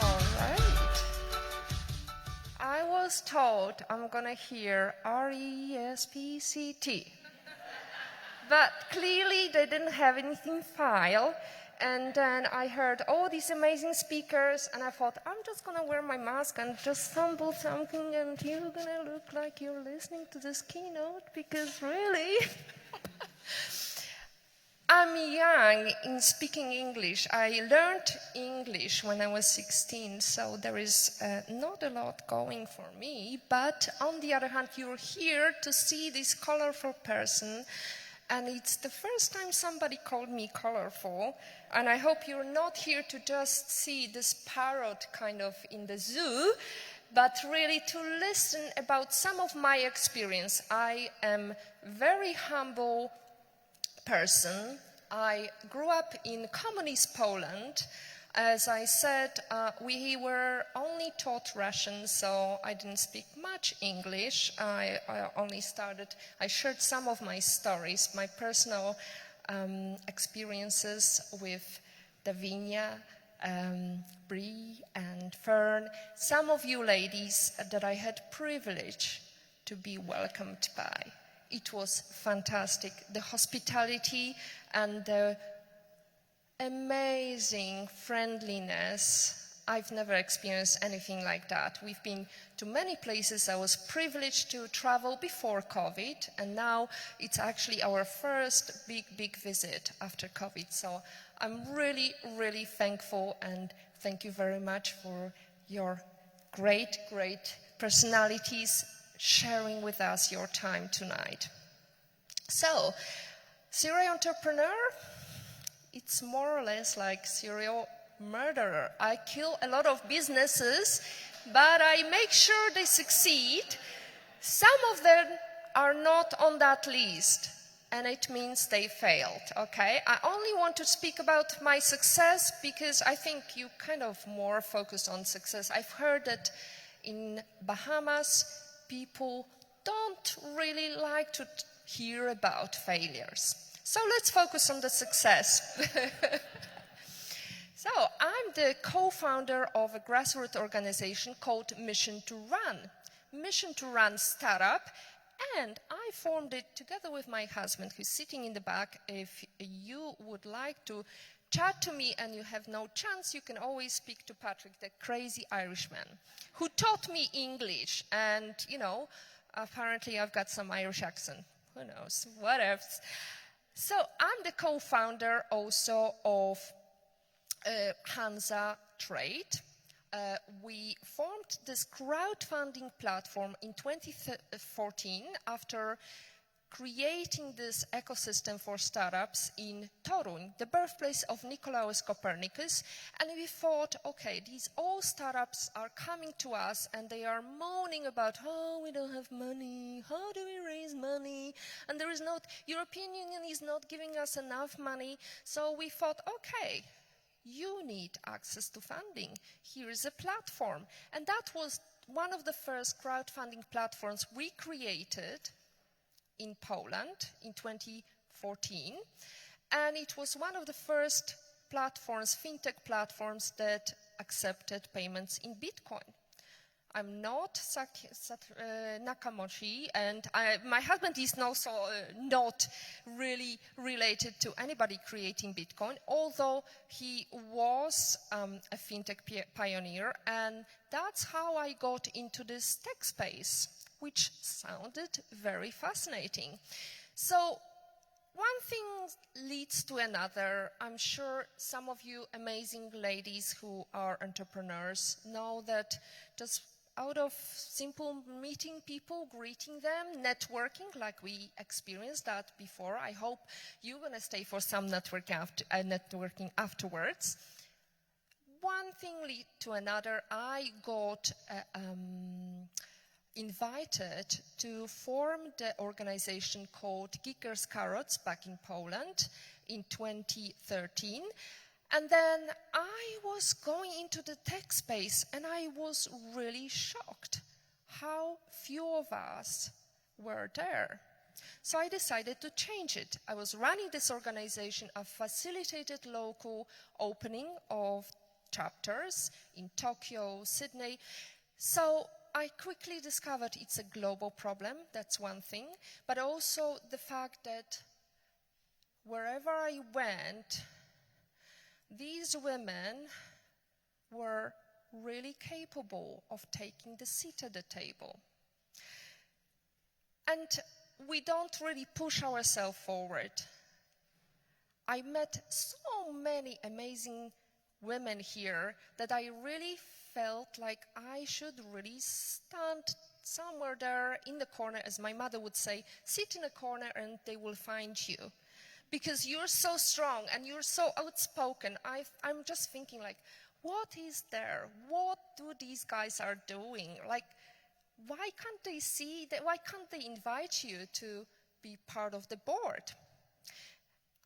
All right. I was told I'm going to hear RESPCT. But clearly they didn't have anything filed. And then I heard all these amazing speakers, and I thought, I'm just going to wear my mask and just stumble something, and you're going to look like you're listening to this keynote, because really, I'm young in speaking English. I learned English when I was 16, so there is not a lot going for me. But on the other hand, you're here to see this colorful person, and it's the first time somebody called me colorful. And I hope you're not here to just see this parrot kind of in the zoo, but really to listen about some of my experience. I am a very humble person. I grew up in communist Poland. As I said, we were only taught Russian, so I didn't speak much English. I shared some of my stories, my personal experiences with Davinia, Bria, and Fern. Some of you ladies that I had privilege to be welcomed by. It was fantastic. The hospitality and the amazing friendliness. I've never experienced anything like that. We've been to many places. I was privileged to travel before COVID, and now it's actually our first big visit after COVID. So I'm really, really thankful, and thank you very much for your great personalities sharing with us your time tonight. So, serial entrepreneur, it's more or less like serial murderer. I kill a lot of businesses, but I make sure they succeed. Some of them are not on that list, and it means they failed, okay? I only want to speak about my success because I think you kind of more focus on success. I've heard that in Bahamas, people don't really like to hear about failures. So let's focus on the success. So I'm the co-founder of a grassroots organization called Mission to Run startup, and I formed it together with my husband, who's sitting in the back. If you would like to chat to me and you have no chance, you can always speak to Patrick, the crazy Irishman, who taught me English, and, you know, apparently I've got some Irish accent. Who knows? What else? So I'm the co-founder also of Hansa Trade. We formed this crowdfunding platform in 2014 after creating this ecosystem for startups in Toruń, the birthplace of Nicolaus Copernicus. And we thought, okay, these all startups are coming to us and they are moaning about, oh, we don't have money, how do we raise money? And European Union is not giving us enough money. So we thought, okay, you need access to funding. Here is a platform. And that was one of the first crowdfunding platforms we created in Poland in 2014. And it was one of the first platforms, fintech platforms, that accepted payments in Bitcoin. I'm not Nakamochi, and my husband is also not really related to anybody creating Bitcoin, although he was a fintech pioneer, and that's how I got into this tech space, which sounded very fascinating. So one thing leads to another. I'm sure some of you amazing ladies who are entrepreneurs know that just out of simple meeting people, greeting them, networking, like we experienced that before. I hope you're going to stay for some networking afterwards. One thing lead to another. I got invited to form the organization called Geekers Carrots back in Poland in 2013. And then I was going into the tech space and I was really shocked how few of us were there. So I decided to change it. I was running this organization. I facilitated local opening of chapters in Tokyo, Sydney. So I quickly discovered it's a global problem, that's one thing, but also the fact that wherever I went, these women were really capable of taking the seat at the table. And we don't really push ourselves forward. I met so many amazing women here that I really felt like I should really stand somewhere there in the corner, as my mother would say, sit in a corner and they will find you. Because you're so strong and you're so outspoken. I'm just thinking like, what is there? What do these guys are doing? Like, why can't they see that? Why can't they invite you to be part of the board?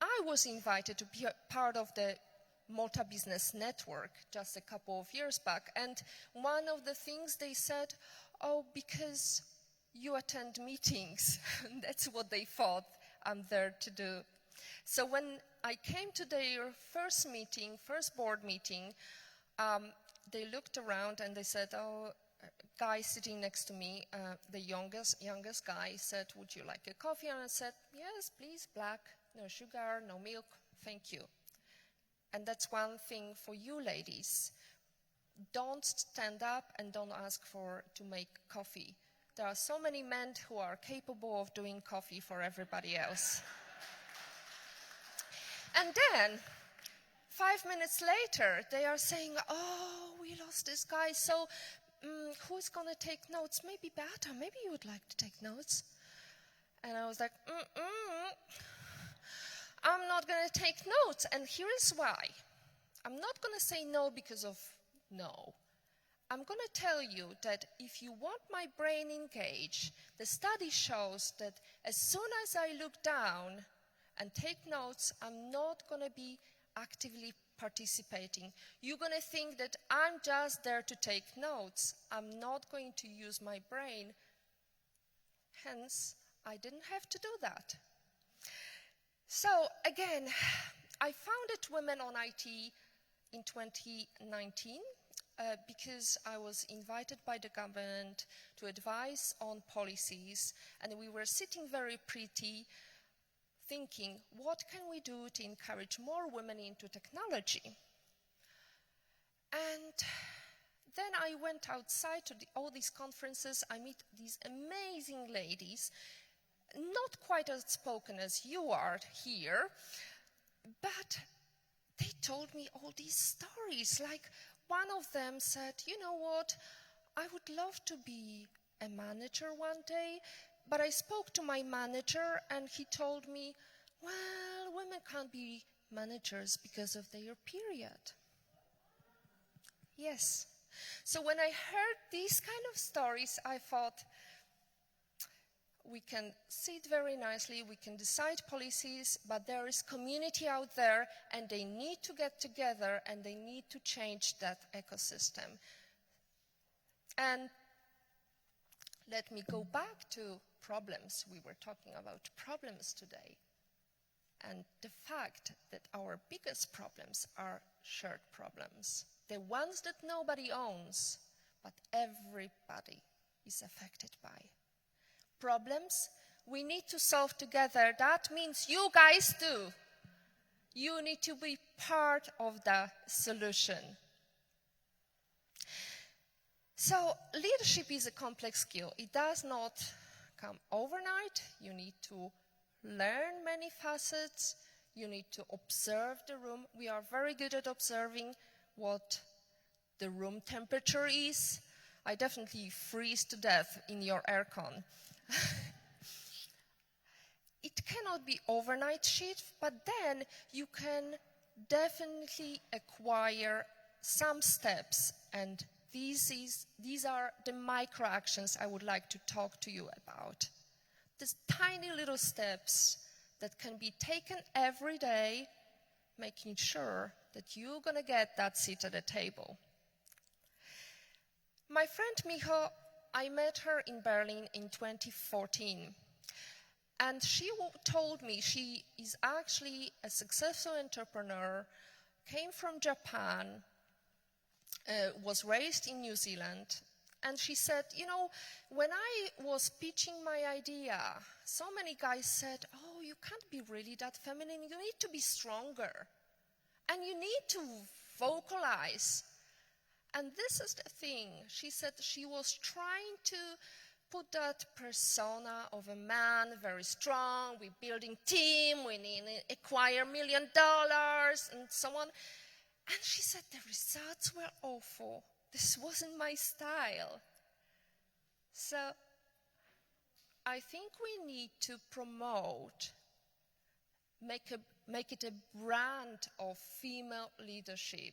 I was invited to be a part of the Malta Business Network just a couple of years back. And one of the things they said, oh, because you attend meetings. That's what they thought I'm there to do. So when I came to their first meeting, first board meeting, they looked around and they said, oh, guy sitting next to me, the youngest guy said, would you like a coffee? And I said, yes, please, black, no sugar, no milk, thank you. And that's one thing for you ladies. Don't stand up and don't ask to make coffee. There are so many men who are capable of doing coffee for everybody else. And then, 5 minutes later, they are saying, oh, we lost this guy, so who's going to take notes? Maybe Beata, maybe you would like to take notes. And I was like, I'm not going to take notes, and here is why. I'm not going to say no because of no. I'm going to tell you that if you want my brain engaged, the study shows that as soon as I look down and take notes, I'm not going to be actively participating. You're going to think that I'm just there to take notes. I'm not going to use my brain. Hence, I didn't have to do that. So, again, I founded Women on IT in 2019 because I was invited by the government to advise on policies, and we were sitting very pretty thinking, what can we do to encourage more women into technology? And then I went outside to all these conferences. I meet these amazing ladies, not quite as outspoken as you are here, but they told me all these stories. Like one of them said, you know what, I would love to be a manager one day, but I spoke to my manager and he told me, well, women can't be managers because of their period. Yes. So when I heard these kind of stories, I thought, we can sit very nicely, we can decide policies, but there is community out there and they need to get together and they need to change that ecosystem. And let me go back to problems. We were talking about problems today. And the fact that our biggest problems are shared problems. The ones that nobody owns, but everybody is affected by. Problems we need to solve together. That means you guys too. You need to be part of the solution. So leadership is a complex skill. It does not come overnight. You need to learn many facets. You need to observe the room. We are very good at observing what the room temperature is. I definitely freeze to death in your aircon. It cannot be overnight shift, but then you can definitely acquire some steps, and these are the micro actions I would like to talk to you about. These tiny little steps that can be taken every day, making sure that you're going to get that seat at the table. My friend Miho, I met her in Berlin in 2014. And she told me she is actually a successful entrepreneur, came from Japan, was raised in New Zealand. And she said, you know, when I was pitching my idea, so many guys said, oh, you can't be really that feminine. You need to be stronger. And you need to vocalize. And this is the thing. She said she was trying to put that persona of a man, very strong, we're building team, we need to acquire $1 million, and so on. And she said the results were awful. This wasn't my style. So I think we need to promote, make it a brand of female leadership,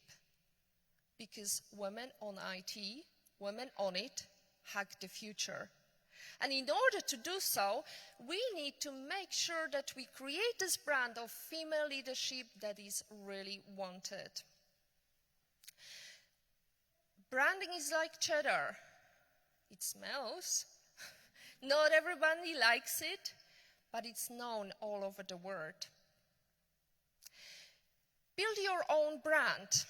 because women on IT, women on it, hack the future. And in order to do so, we need to make sure that we create this brand of female leadership that is really wanted. Branding is like cheddar. It smells. Not everybody likes it, but it's known all over the world. Build your own brand.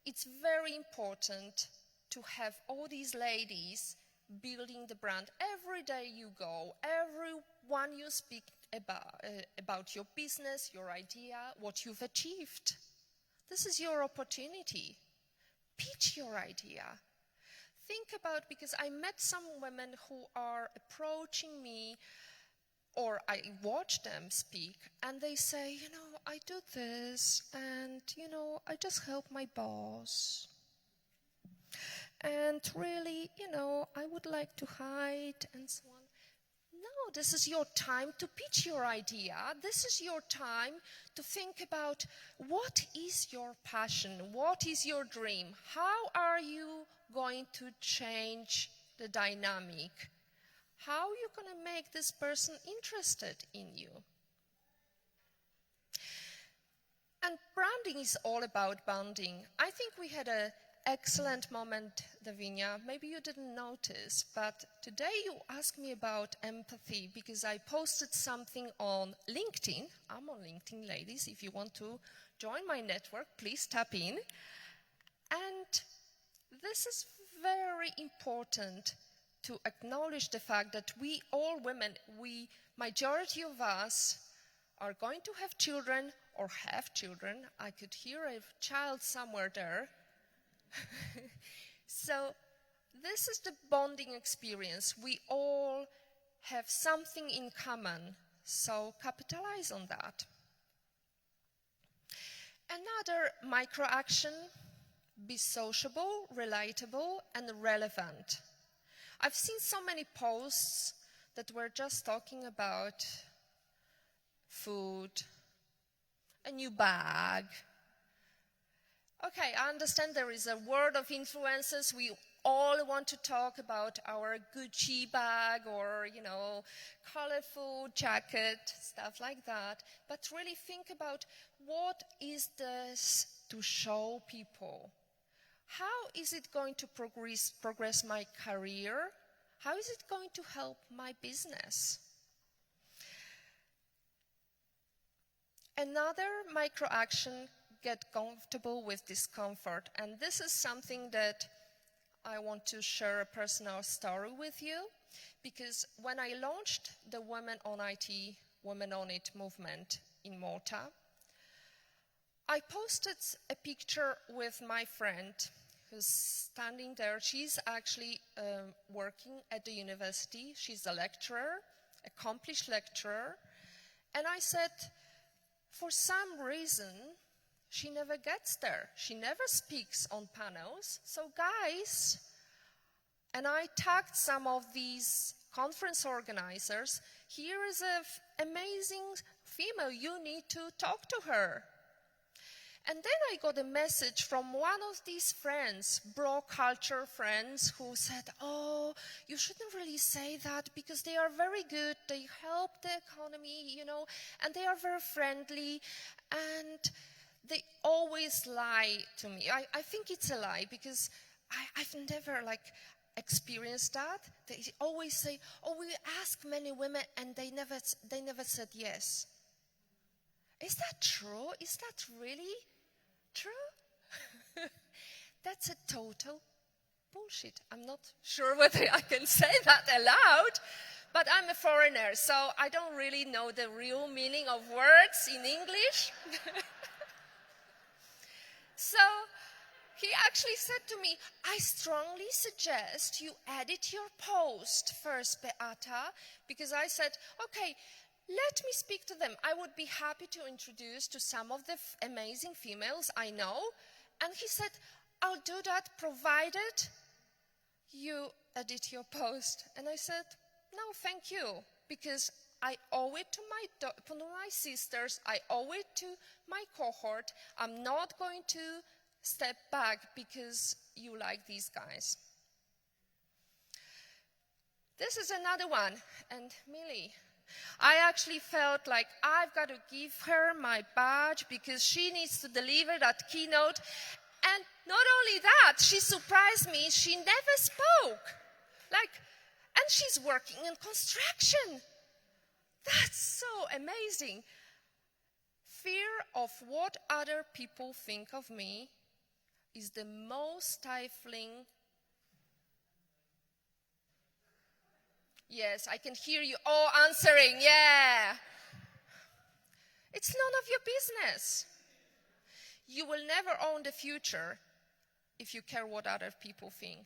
It's very important to have all these ladies building the brand. Every day you go, everyone you speak about your business, your idea, what you've achieved. This is your opportunity. Pitch your idea. Think about, because I met some women who are approaching me, or I watch them speak, and they say, you know, I do this, and, you know, I just help my boss. And really, you know, I would like to hide and so on. No, this is your time to pitch your idea. This is your time to think about what is your passion, what is your dream, how are you going to change the dynamic, how are you going to make this person interested in you. And branding is all about bonding. I think we had an excellent moment, Davinia. Maybe you didn't notice, but today you asked me about empathy because I posted something on LinkedIn. I'm on LinkedIn, ladies. If you want to join my network, please tap in. And this is very important to acknowledge the fact that we all women, majority of us are going to have children or have children. I could hear a child somewhere there. So this is the bonding experience. We all have something in common, so capitalize on that. Another micro action, be sociable, relatable, and relevant. I've seen so many posts that were just talking about food, a new bag. Okay, I understand there is a world of influencers. We all want to talk about our Gucci bag or, you know, colorful jacket, stuff like that. But really think about, what is this to show people? How is it going to progress my career? How is it going to help my business? Another micro action, get comfortable with discomfort. And this is something that I want to share a personal story with you, because when I launched the Women on IT, Women on It movement in Malta, I posted a picture with my friend who's standing there. She's actually working at the university. She's a lecturer, accomplished lecturer. And I said, for some reason, she never gets there. She never speaks on panels. So guys, and I tagged some of these conference organizers, here is an amazing female, you need to talk to her. And then I got a message from one of these friends, bro culture friends, who said, oh, you shouldn't really say that because they are very good, they help the economy, you know, and they are very friendly, and they always lie to me. I think it's a lie because I've never experienced that. They always say, oh, we asked many women and they never said yes. Is that true? Is that really true? That's a total bullshit. I'm not sure whether I can say that aloud, but I'm a foreigner, so I don't really know the real meaning of words in English. So he actually said to me, I strongly suggest you edit your post first, Beata, because I said, okay, let me speak to them. I would be happy to introduce to some of the amazing females I know. And he said, I'll do that provided you edit your post. And I said, no, thank you, because I owe it to my sisters, I owe it to my cohort. I'm not going to step back because you like these guys. This is another one, and Millie, I actually felt like I've got to give her my badge because she needs to deliver that keynote. And not only that, she surprised me, she never spoke. And she's working in construction. That's so amazing. Fear of what other people think of me is the most stifling. Yes, I can hear you all answering, yeah. It's none of your business. You will never own the future if you care what other people think.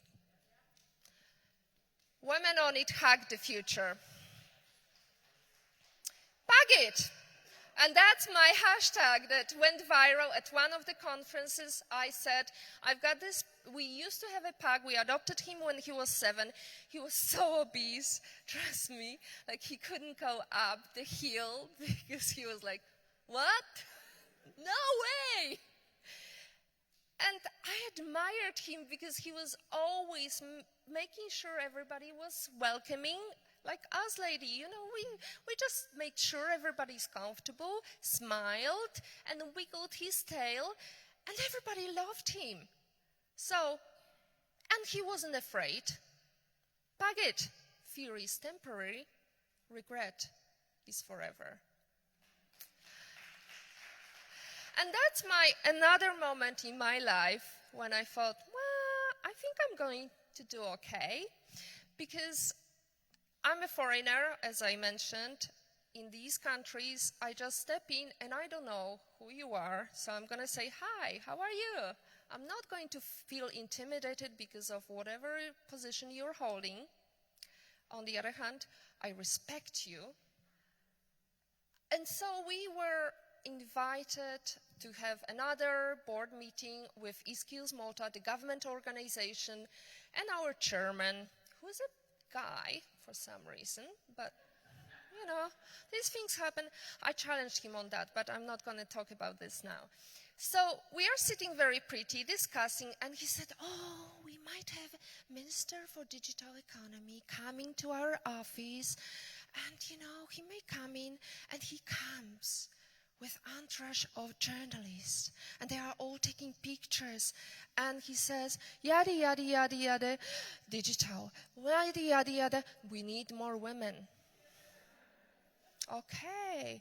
Women on it hug the future. Pug it! And that's my hashtag that went viral at one of the conferences. I said, I've got this, we used to have a pug, we adopted him when he was 7. He was so obese, trust me, he couldn't go up the hill because he was like, what? No way! And I admired him because he was always making sure everybody was welcoming, like us, lady. You know, we just made sure everybody's comfortable, smiled, and wiggled his tail, and everybody loved him. So, and he wasn't afraid. Bag it. Fear is temporary. Regret is forever. And that's another moment in my life when I thought, well, I think I'm going to do okay, because I'm a foreigner, as I mentioned. In these countries, I just step in and I don't know who you are, so I'm going to say, hi, how are you? I'm not going to feel intimidated because of whatever position you're holding. On the other hand, I respect you. And so we were invited to have another board meeting with eSkills Malta, the government organization, and our chairman, who's a guy for some reason, but you know, these things happen. I challenged him on that, but I'm not going to talk about this now. So we are sitting very pretty, discussing, and he said, oh, we might have a Minister for Digital Economy coming to our office, and you know, he may come in, and he comes with entourage of journalists, and they are all taking pictures, and he says, yada, yada, yada, yada, digital, yada, yada, yada, we need more women. Okay.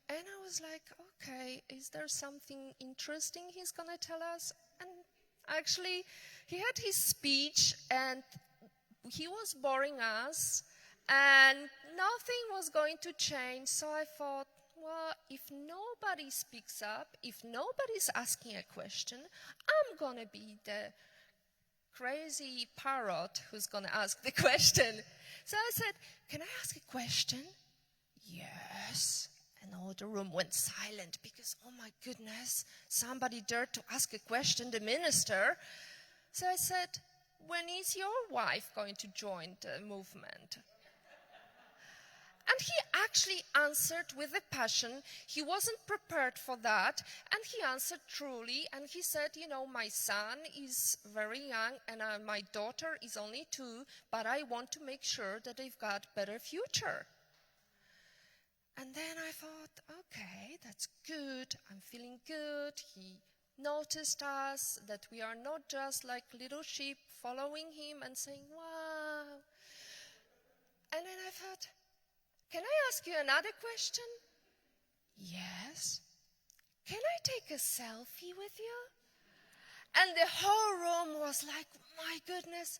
And I was like, okay, is there something interesting he's going to tell us? And Actually, he had his speech and he was boring us and nothing was going to change. So I thought, well, if nobody speaks up, if nobody's asking a question, I'm going to be the crazy parrot who's going to ask the question. So I said, can I ask a question? Yes. And all the room went silent because, oh my goodness, somebody dared to ask a question, the minister. So I said, when is your wife going to join the movement? And he actually answered with a passion. He wasn't prepared for that. And he answered truly. And he said, you know, my son is very young and my daughter is only 2, but I want to make sure that they've got better future. And then I thought, okay, that's good. I'm feeling good. He noticed us, that we are not just like little sheep following him and saying, wow. And then I thought, can I ask you another question? Yes. Can I take a selfie with you? And the whole room was like, my goodness.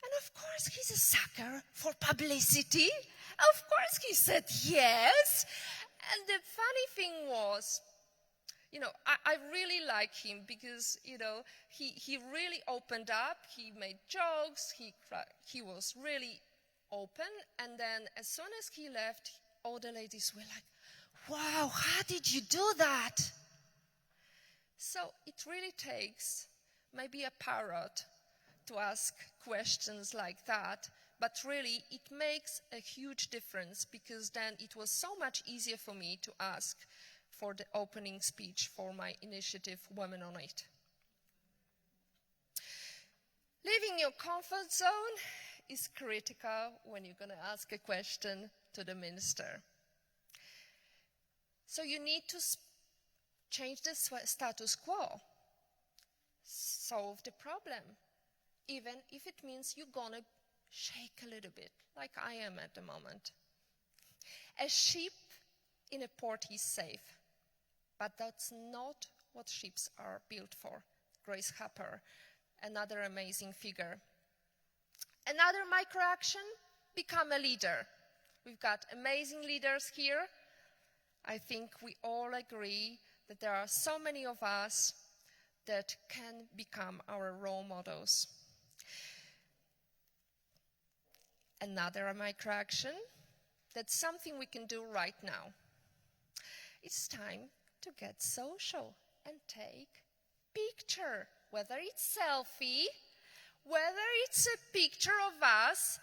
And of course, he's a sucker for publicity. Of course, he said yes. And the funny thing was, you know, I really like him because, you know, he really opened up. He made jokes. He was really open. And then as soon as he left, all the ladies were like, wow, how did you do that? So it really takes maybe a parrot to ask questions like that, but really it makes a huge difference because then it was so much easier for me to ask for the opening speech for my initiative, Women on It. Leaving your comfort zone is critical when you're going to ask a question to the minister. So you need to change the status quo, solve the problem, even if it means you're going to shake a little bit, like I am at the moment. A sheep in a port is safe, but that's not what ships are built for. Grace Hopper, another amazing figure. Another micro-action, become a leader. We've got amazing leaders here. I think we all agree that there are so many of us that can become our role models. Another micro-action, that's something we can do right now. It's time to get social and take picture, whether it's selfie, whether it's a picture of us,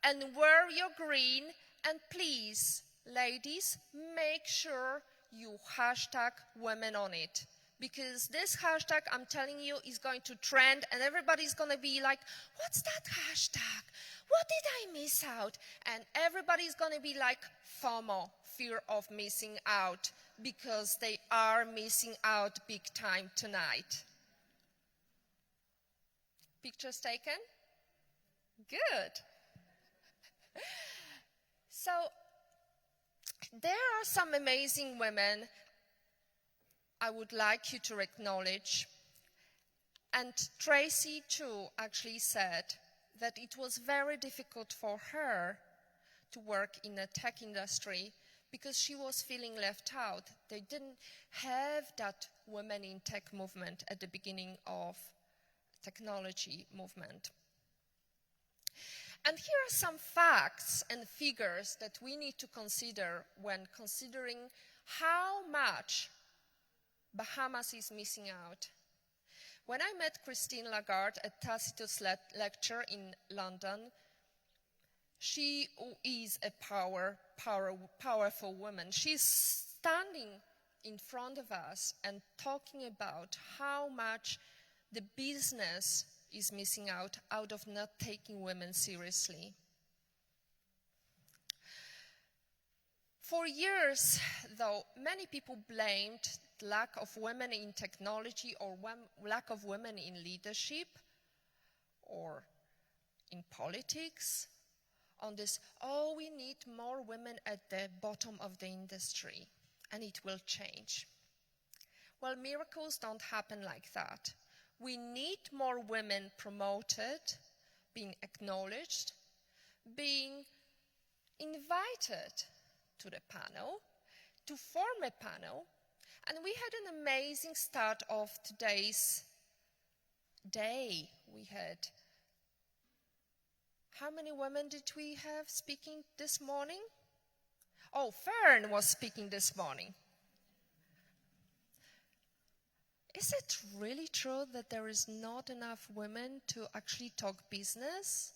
and wear your green, and please, ladies, make sure you hashtag women on it. Because this hashtag, I'm telling you, is going to trend and everybody's going to be like, what's that hashtag? What did I miss out? And everybody's going to be like FOMO, fear of missing out, because they are missing out big time tonight. Pictures taken? Good. So, there are some amazing women I would like you to acknowledge. And Tracy, too, actually said that it was very difficult for her to work in the tech industry because she was feeling left out. They didn't have that women in tech movement at the beginning of technology movement. And here are some facts and figures that we need to consider when considering how much Bahamas is missing out. When I met Christine Lagarde at Tacitus lecture in London, she is a powerful woman. She's standing in front of us and talking about how much the business is missing out of not taking women seriously. For years, though, many people blamed the lack of women in technology or lack of women in leadership or in politics on this, oh, we need more women at the bottom of the industry and it will change. Well, miracles don't happen like that. We need more women promoted, being acknowledged, being invited to the panel, to form a panel. And we had an amazing start of today's day. We had, how many women did we have speaking this morning? Oh, Fern was speaking this morning. Is it really true that there is not enough women to actually talk business,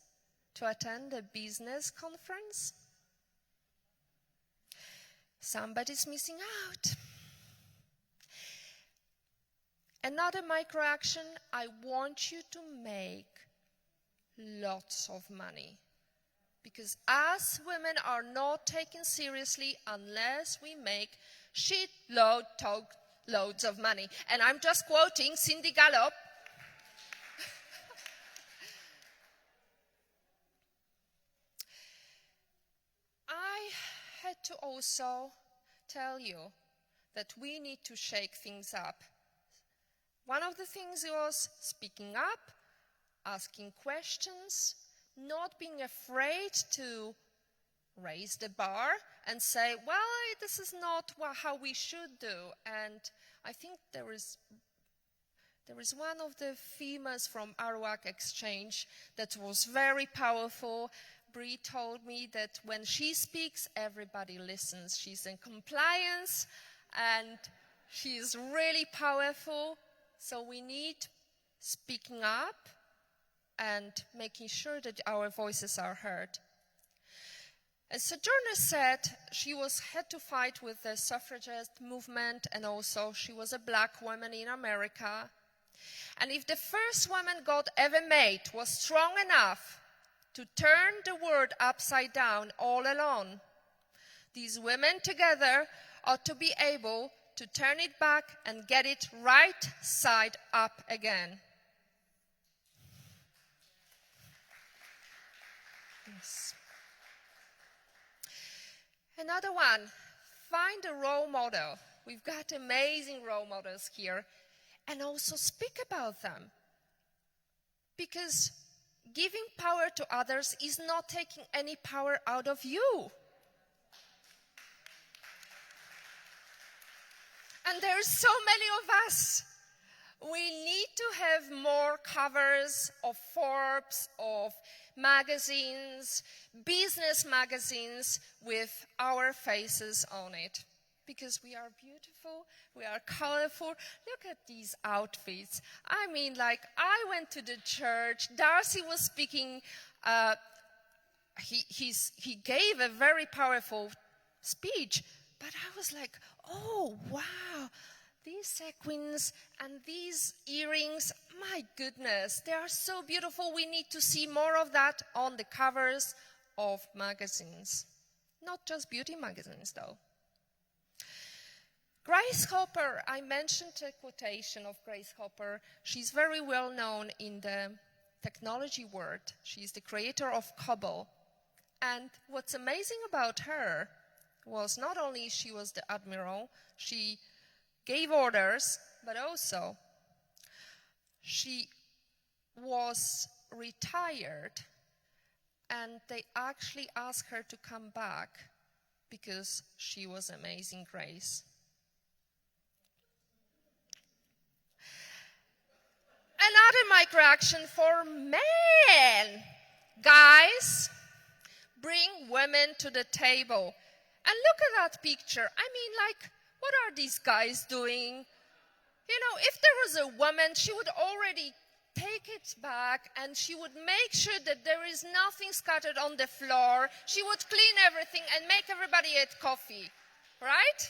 to attend a business conference? Somebody's missing out. Another micro action, I want you to make lots of money. Because us women are not taken seriously unless we make loads of money. And I'm just quoting Cindy Gallop. I had to also tell you that we need to shake things up. One of the things was speaking up, asking questions, not being afraid to raise the bar and say, well, this is not how we should do. And I think there is one of the females from Arawak Exchange that was very powerful. Bria told me that when she speaks, everybody listens. She's in compliance and she's really powerful. So we need speaking up and making sure that our voices are heard. As Sojourner said, she had to fight with the suffragette movement, and also she was a black woman in America. And if the first woman God ever made was strong enough to turn the world upside down all alone, these women together ought to be able to turn it back and get it right side up again. Yes. Another one, find a role model. We've got amazing role models here, and also speak about them. Because giving power to others is not taking any power out of you. And there's so many of us. We need to have more covers of Forbes, of magazines, business magazines with our faces on it. Because we are beautiful, we are colorful. Look at these outfits. I mean, like, I went to the church, Darcy was speaking, he gave a very powerful speech, but I was like, oh, wow. These sequins and these earrings, my goodness, they are so beautiful. We need to see more of that on the covers of magazines. Not just beauty magazines, though. Grace Hopper, I mentioned a quotation of Grace Hopper. She's very well known in the technology world. She's the creator of COBOL. And what's amazing about her was not only she was the admiral, she gave orders, but also she was retired, and they actually asked her to come back because she was amazing Grace. Another micro action for men. Guys, bring women to the table. And look at that picture. I mean, like, what are these guys doing? You know, if there was a woman, she would already take it back and she would make sure that there is nothing scattered on the floor. She would clean everything and make everybody eat coffee, right?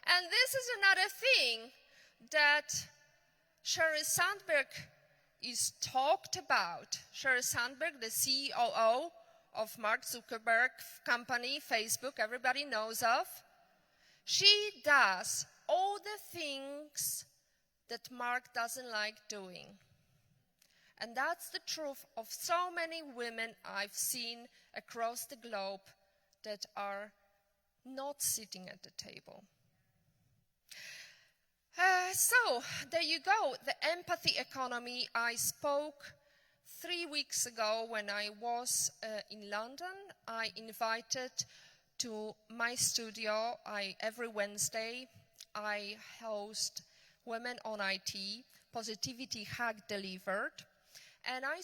And this is another thing that Sheryl Sandberg is talked about. Sheryl Sandberg, the COO of Mark Zuckerberg's company, Facebook, everybody knows of. She does all the things that Mark doesn't like doing. And that's the truth of so many women I've seen across the globe that are not sitting at the table. So, there you go, the empathy economy. I spoke 3 weeks ago when I was in London. I invited to my studio, every Wednesday, I host Women on IT, Positivity Hack Delivered. And I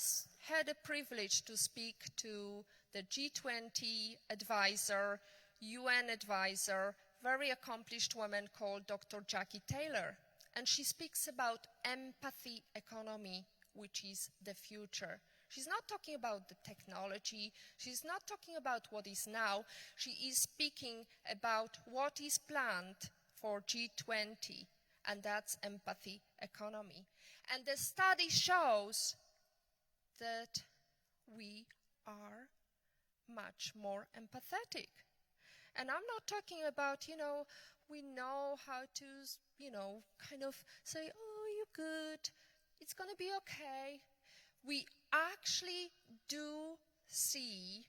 had a privilege to speak to the G20 advisor, UN advisor, very accomplished woman called Dr. Jackie Taylor. And she speaks about empathy economy, which is the future. She's not talking about the technology. She's not talking about what is now. She is speaking about what is planned for G20, and that's empathy economy. And the study shows that we are much more empathetic. And I'm not talking about, we know how to, kind of say, oh, you're good, it's going to be okay. We actually do see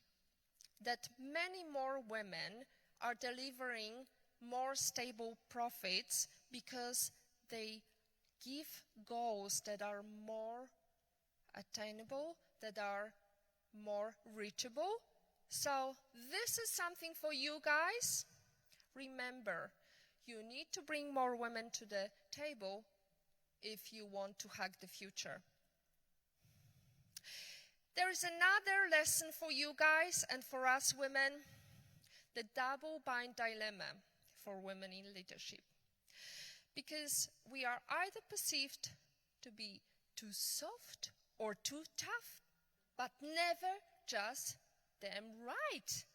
that many more women are delivering more stable profits because they give goals that are more attainable, that are more reachable. So this is something for you guys. Remember, you need to bring more women to the table if you want to hack the future. There is another lesson for you guys and for us women, the double bind dilemma for women in leadership. Because we are either perceived to be too soft or too tough, but never just damn right.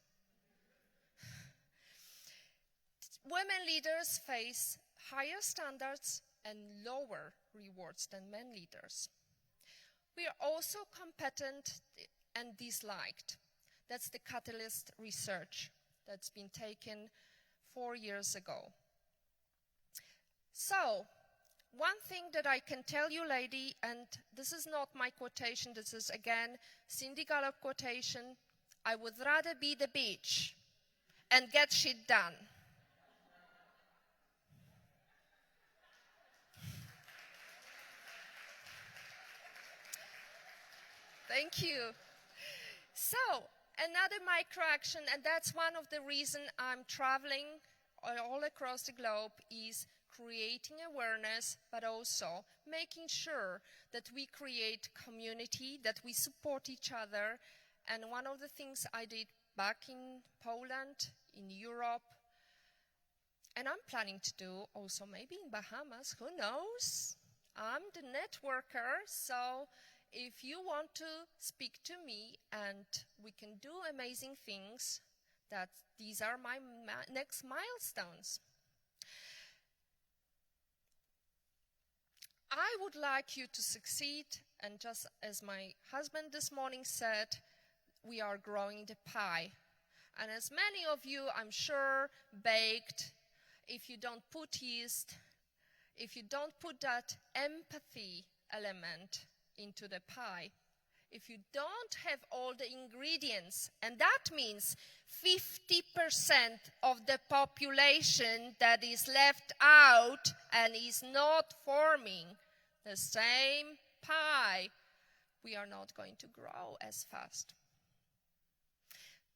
Women leaders face higher standards and lower rewards than men leaders. We are also competent and disliked. That's the Catalyst research that's been taken 4 years ago. So, one thing that I can tell you, lady, and this is not my quotation, this is again Cindy Gallup quotation, I would rather be the bitch and get shit done. Thank you. So, another micro action, and that's one of the reasons I'm traveling all across the globe, is creating awareness, but also making sure that we create community, that we support each other. And one of the things I did back in Poland, in Europe, and I'm planning to do also maybe in Bahamas, who knows? I'm the networker, so if you want to speak to me and we can do amazing things, these are my next milestones. I would like you to succeed, and just as my husband this morning said, we are growing the pie. And as many of you, I'm sure, baked, if you don't put yeast, if you don't put that empathy element into the pie, if you don't have all the ingredients, and that means 50% of the population that is left out and is not forming the same pie, we are not going to grow as fast.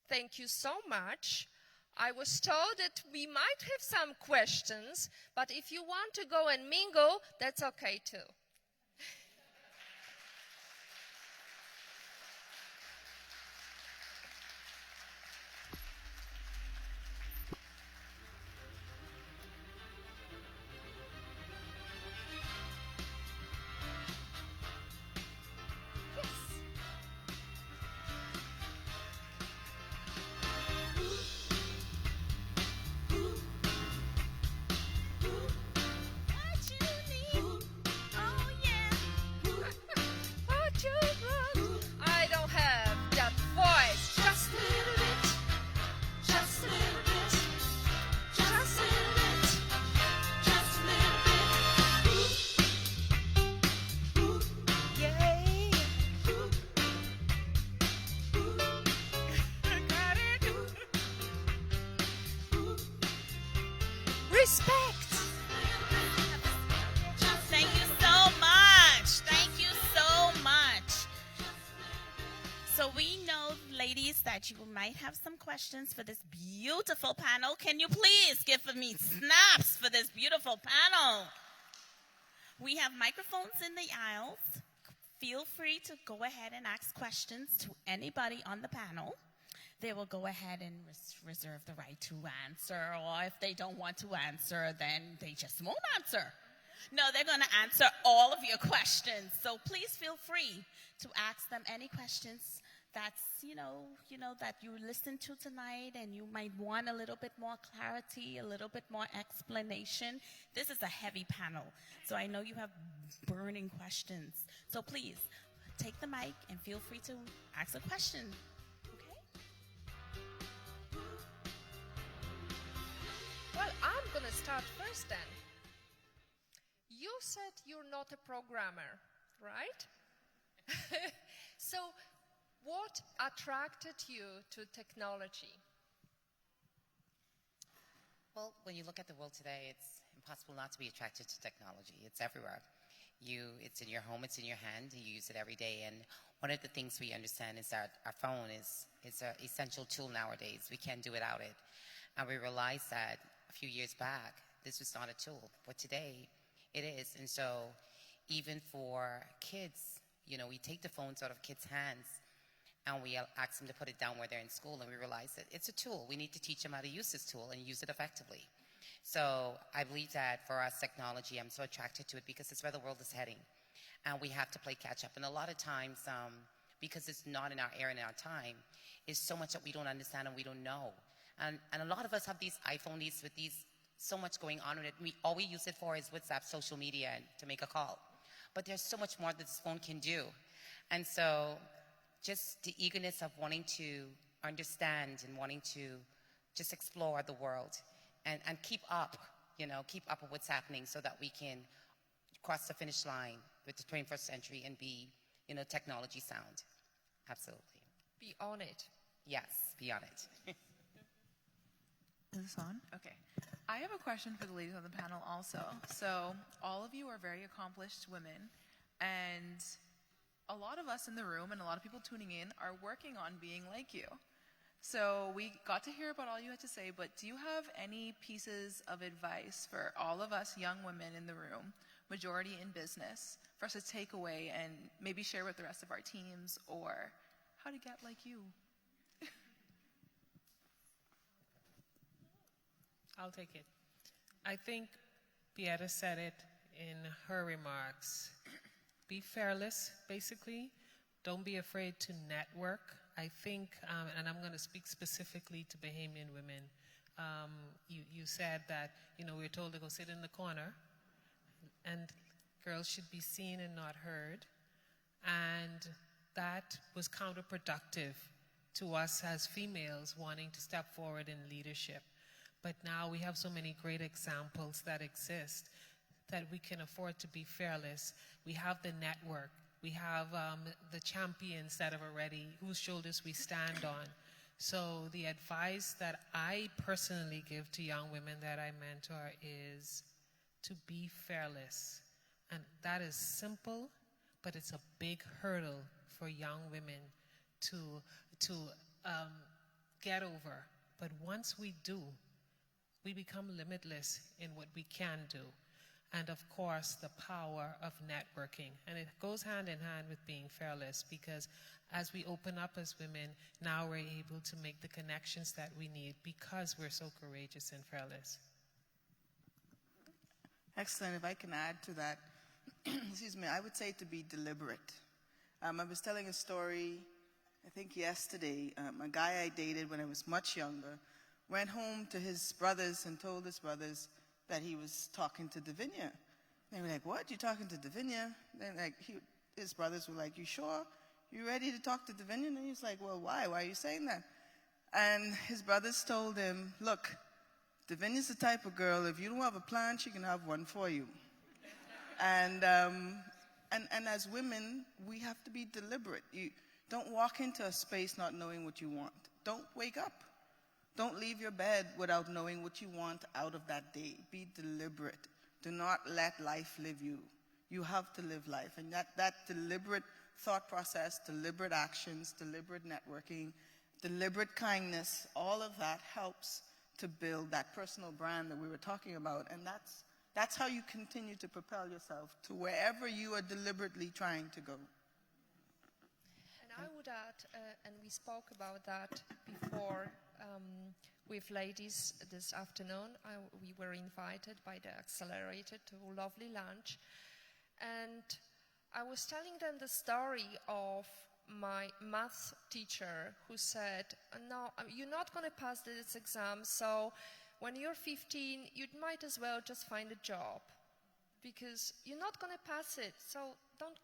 Thank you so much. I was told that we might have some questions, but if you want to go and mingle, that's okay too. Respect.
have some questions for this beautiful panel. Can you please give me snaps for this beautiful panel? We have microphones in the aisles. Feel free to go ahead and ask questions to anybody on the panel. They will go ahead and reserve the right to answer, or if they don't want to answer, then they just won't answer. No, they're going to answer all of your questions. So please feel free to ask them any questions that's, that you listened to tonight and you might want a little bit more clarity, a little bit more explanation. This is a heavy panel, so I know you have burning questions. So please, take the mic and feel free to ask a question.
Well, I'm going to start first then. You said you're not a programmer, right? So what attracted you to technology?
Well, when you look at the world today, it's impossible not to be attracted to technology. It's everywhere. It's in your home, it's in your hand, you use it every day. And one of the things we understand is that our phone is an essential tool nowadays. We can't do without it. And we realized that a few years back, this was not a tool, but today it is. And so even for kids, we take the phones out of kids' hands and we ask them to put it down where they're in school, and we realize that it's a tool. We need to teach them how to use this tool and use it effectively. So I believe that for us, technology, I'm so attracted to it because it's where the world is heading. And we have to play catch up. And a lot of times, because it's not in our era and our time, is so much that we don't understand and we don't know. And a lot of us have these iPhones with so much going on with it. All we use it for is WhatsApp, social media, and to make a call. But there's so much more that this phone can do. And so just the eagerness of wanting to understand and wanting to just explore the world and keep up with what's happening so that we can cross the finish line with the 21st century and be, technology sound. Absolutely.
Be on it.
Yes, be on it.
Is this on? Okay. I have a question for the ladies on the panel also. So all of you are very accomplished women, and a lot of us in the room and a lot of people tuning in are working on being like you. So we got to hear about all you had to say, but do you have any pieces of advice for all of us young women in the room, majority in business, for us to take away and maybe share with the rest of our teams, or how to get like you?
I'll take it. I think Beata said it in her remarks. Be fearless, basically. Don't be afraid to network. I think, and I'm going to speak specifically to Bahamian women. You said that, we're told to go sit in the corner, and girls should be seen and not heard. And that was counterproductive to us as females wanting to step forward in leadership. But now we have so many great examples that exist that we can afford to be fearless. We have the network. We have the champions that are already, whose shoulders we stand on. So the advice that I personally give to young women that I mentor is to be fearless. And that is simple, but it's a big hurdle for young women to get over. But once we do, we become limitless in what we can do. And of course, the power of networking. And it goes hand in hand with being fearless, because as we open up as women, now we're able to make the connections that we need because we're so courageous and fearless.
Excellent. If I can add to that, excuse me, I would say to be deliberate. I was telling a story, I think yesterday, a guy I dated when I was much younger went home to his brothers and told his brothers that he was talking to Davinia. They were like, "What? You talking to Davinia?" Then his brothers were like, "You sure? You ready to talk to Davinia?" And he was like, "Well, why? Why are you saying that?" And his brothers told him, "Look, Davinia's the type of girl, if you don't have a plan, she can have one for you." And as women, we have to be deliberate. You don't walk into a space not knowing what you want. Don't wake up. Don't leave your bed without knowing what you want out of that day. Be deliberate. Do not let life live you. You have to live life. And that deliberate thought process, deliberate actions, deliberate networking, deliberate kindness, all of that helps to build that personal brand that we were talking about. And that's how you continue to propel yourself to wherever you are deliberately trying to go.
And I would add, and we spoke about that before with ladies this afternoon. We were invited by the Accelerator to a lovely lunch. And I was telling them the story of my math teacher who said, no, you're not going to pass this exam, so when you're 15, you might as well just find a job because you're not going to pass it, so don't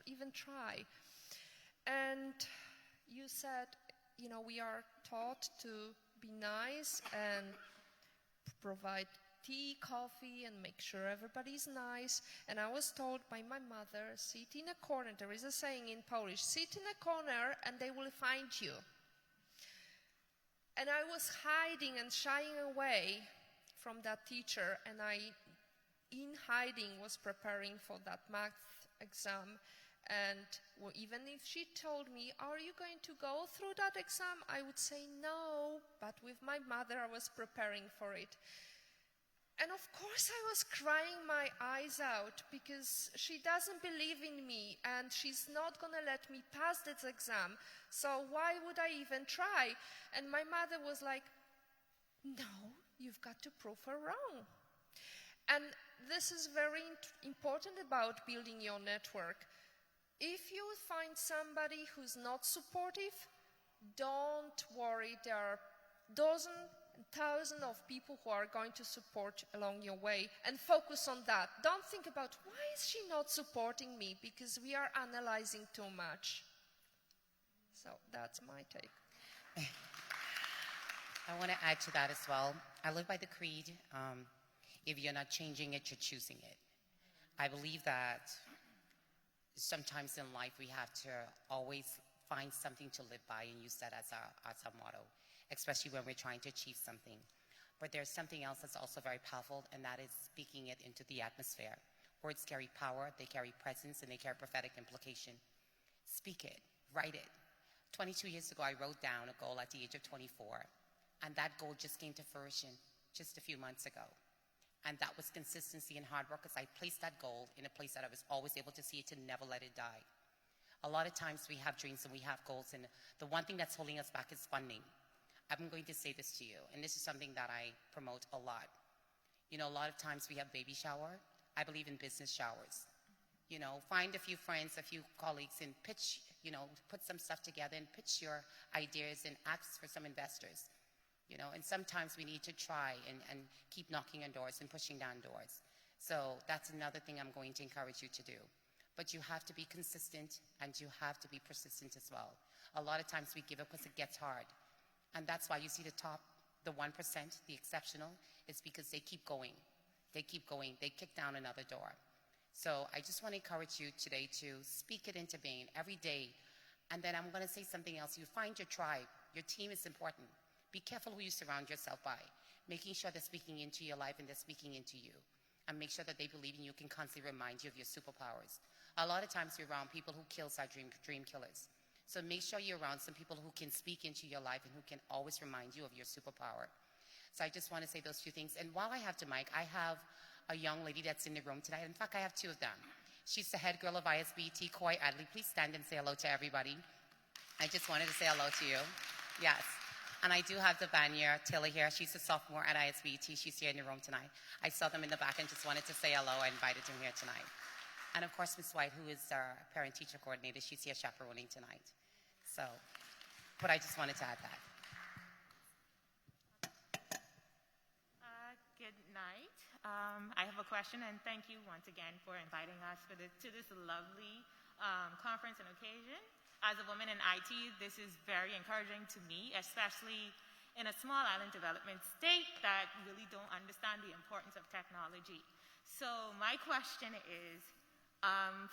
even try. And you said, we are taught to be nice and provide tea, coffee, and make sure everybody's nice. And I was told by my mother, sit in a corner. There is a saying in Polish, sit in a corner and they will find you. And I was hiding and shying away from that teacher, and I, in hiding, was preparing for that math exam. And even if she told me, are you going to go through that exam? I would say no, but with my mother I was preparing for it. And of course I was crying my eyes out because she doesn't believe in me and she's not going to let me pass this exam. So why would I even try? And my mother was like, no, you've got to prove her wrong. And this is very important about building your network. If you find somebody who's not supportive, don't worry. There are dozens and thousands of people who are going to support along your way, and focus on that. Don't think about why is she not supporting me, because we are analyzing too much. So that's my take.
I want to add to that as well. I live by the creed, if you're not changing it, you're choosing it. I believe that sometimes in life we have to always find something to live by and use that as our motto, especially when we're trying to achieve something. But there's something else that's also very powerful, and that is speaking it into the atmosphere. Words carry power, they carry presence, and they carry prophetic implication. Speak it, write it. 22 years ago, I wrote down a goal at the age of 24, and that goal just came to fruition just a few months ago. And that was consistency and hard work, because I placed that goal in a place that I was always able to see it, to never let it die. A lot of times we have dreams and we have goals, and the one thing that's holding us back is funding. I'm going to say this to you, and this is something that I promote a lot. A lot of times we have baby shower. I believe in business showers. Find a few friends, a few colleagues, and pitch, put some stuff together and pitch your ideas and ask for some investors. And sometimes we need to try and keep knocking on doors and pushing down doors. So that's another thing I'm going to encourage you to do. But you have to be consistent, and you have to be persistent as well. A lot of times we give up because it gets hard. And that's why you see the top, the 1%, the exceptional, is because they keep going. They keep going. They kick down another door. So I just want to encourage you today to speak it into being every day. And then I'm going to say something else. You find your tribe. Your team is important. Be careful who you surround yourself by, making sure they're speaking into your life and they're speaking into you. And make sure that they believe in you, can constantly remind you of your superpowers. A lot of times you're around people who kill our dream killers. So make sure you're around some people who can speak into your life and who can always remind you of your superpower. So I just want to say those few things. And while I have the mic, I have a young lady that's in the room tonight. In fact, I have two of them. She's the head girl of ISBT, Koi Adley. Please stand and say hello to everybody. I just wanted to say hello to you. Yes. And I do have Davinia Taylor here. She's a sophomore at ISBT. She's here in the room tonight. I saw them in the back and just wanted to say hello. I invited them here tonight. And of course, Ms. White, who is our parent-teacher coordinator, she's here chaperoning tonight. So, but I just wanted to add that.
Good night. I have a question, and thank you once again for inviting us to this lovely conference and occasion. As a woman in IT, this is very encouraging to me, especially in a small island development state that really don't understand the importance of technology. So my question is,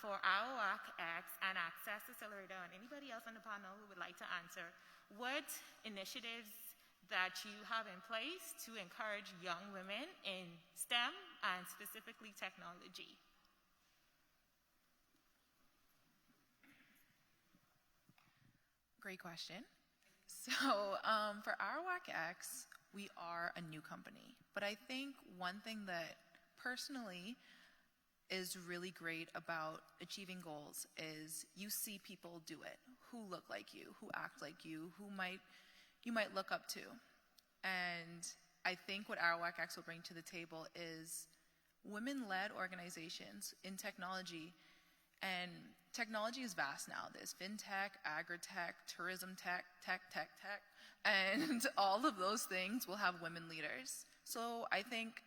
for our WAC-X and Access Accelerator and anybody else on the panel who would like to answer, what initiatives that you have in place to encourage young women in STEM and specifically technology?
Great question. So for Arawak X, we are a new company. But I think one thing that personally is really great about achieving goals is you see people do it, who look like you, who act like you might look up to. And I think what Arawak X will bring to the table is women-led organizations in technology. And technology is vast now. There's fintech, agri-tech, tourism tech, and all of those things will have women leaders. So I think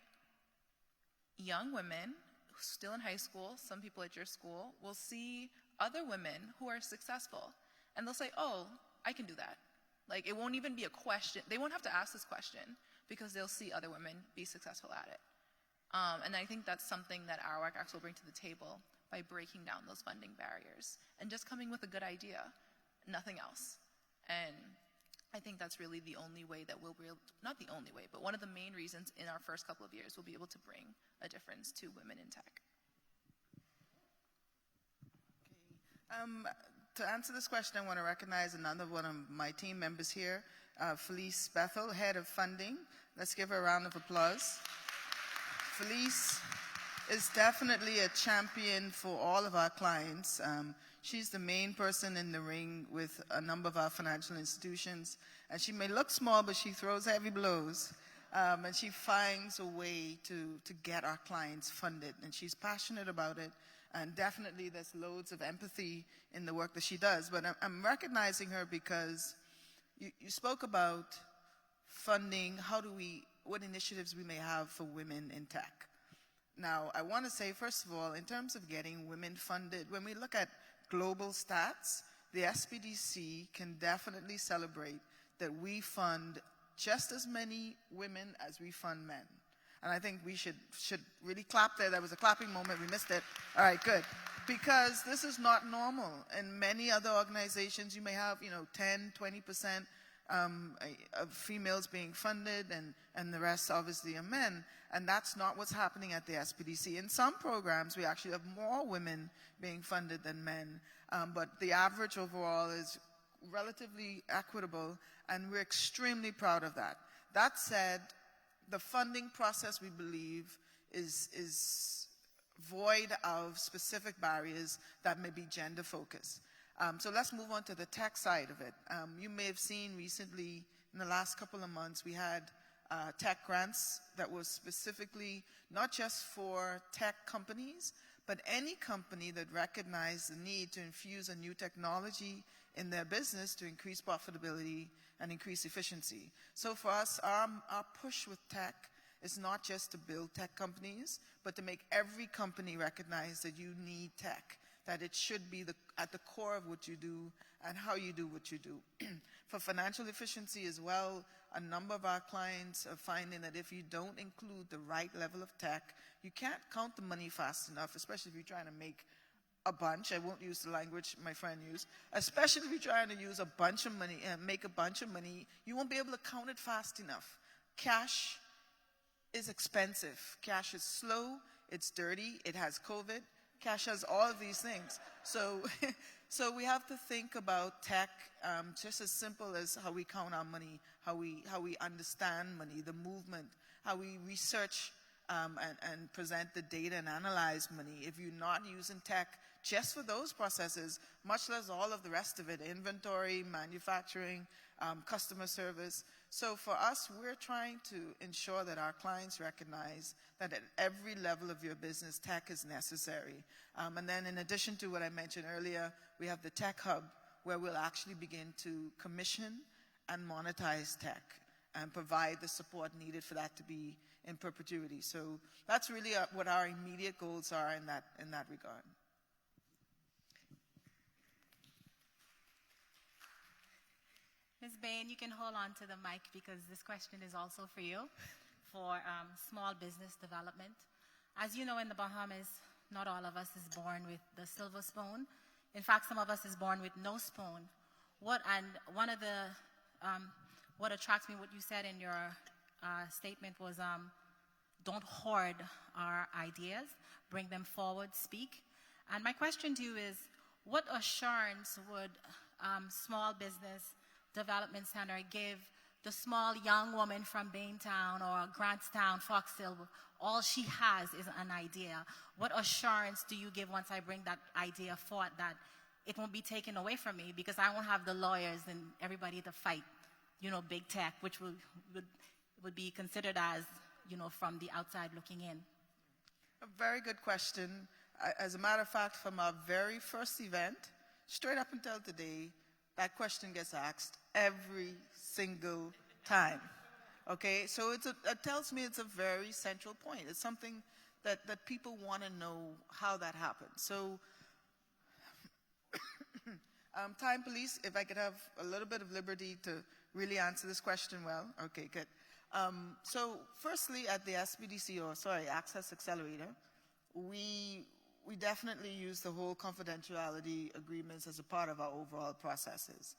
young women still in high school, some people at your school, will see other women who are successful. And they'll say, oh, I can do that. Like, it won't even be a question. They won't have to ask this question because they'll see other women be successful at it. And I think that's something that Arawak X will bring to the table by breaking down those funding barriers and just coming with a good idea, nothing else. And I think that's really the only way that we'll be able to, not the only way, but one of the main reasons in our first couple of years we'll be able to bring a difference to women in tech.
To answer this question, I want to recognize another one of my team members here, Felice Bethel, Head of Funding. Let's give her a round of applause. Felice is definitely a champion for all of our clients. She's the main person in the ring with a number of our financial institutions. And she may look small, but she throws heavy blows. And she finds a way to get our clients funded. And she's passionate about it. And definitely there's loads of empathy in the work that she does. But I'm recognizing her because you spoke about funding, what initiatives we may have for women in tech. Now, I want to say, first of all, in terms of getting women funded, when we look at global stats, the SBDC can definitely celebrate that we fund just as many women as we fund men. And I think we should really clap there. That was a clapping moment. We missed it. All right, good. Because this is not normal. In many other organizations, you may have, 10, 20% of females being funded, and the rest obviously are men. And that's not what's happening at the SBDC. In some programs, we actually have more women being funded than men. But the average overall is relatively equitable, and we're extremely proud of that. That said, the funding process, we believe, is void of specific barriers that may be gender-focused. So let's move on to the tech side of it. You may have seen recently, in the last couple of months, we had tech grants that was specifically not just for tech companies, but any company that recognized the need to infuse a new technology in their business to increase profitability and increase efficiency. So for us, our push with tech is not just to build tech companies, but to make every company recognize that you need tech, that it should be at the core of what you do and how you do what you do. For financial efficiency as well, a number of our clients are finding that if you don't include the right level of tech, you can't count the money fast enough, especially if you're trying to make a bunch. I won't use the language my friend used. Especially if you're trying to use a bunch of money and make a bunch of money, you won't be able to count it fast enough. Cash is expensive. Cash is slow. It's dirty. It has COVID. Cash has all of these things. So we have to think about tech just as simple as how we count our money, how we understand money, the movement, how we research and present the data and analyze money. If you're not using tech just for those processes, much less all of the rest of it, inventory, manufacturing, customer service. So for us, we're trying to ensure that our clients recognize that at every level of your business, tech is necessary. And then in addition to what I mentioned earlier, we have the Tech Hub, where we'll actually begin to commission and monetize tech and provide the support needed for that to be in perpetuity. So that's really what our immediate goals are in that regard.
Ms. Bain, you can hold on to the mic because this question is also for you, for small business development. As you know, in the Bahamas, not all of us is born with the silver spoon. In fact, some of us is born with no spoon. What attracts me, what you said in your statement was don't hoard our ideas, bring them forward, speak. And my question to you is, what assurance would small business development center give the small young woman from Baintown or Grantstown, Fox Hill, all she has is an idea. What assurance do you give once I bring that idea forth that it won't be taken away from me because I won't have the lawyers and everybody to fight, big tech, which would be considered as, from the outside looking in?
A very good question. As a matter of fact, from our very first event, straight up until today, that question gets asked every single time. Okay, so it tells me it's a very central point. It's something that people want to know how that happened. So, Time Police, if I could have a little bit of liberty to really answer this question well. Okay, good. So, firstly, at the SBDC, Access Accelerator, we definitely use the whole confidentiality agreements as a part of our overall processes.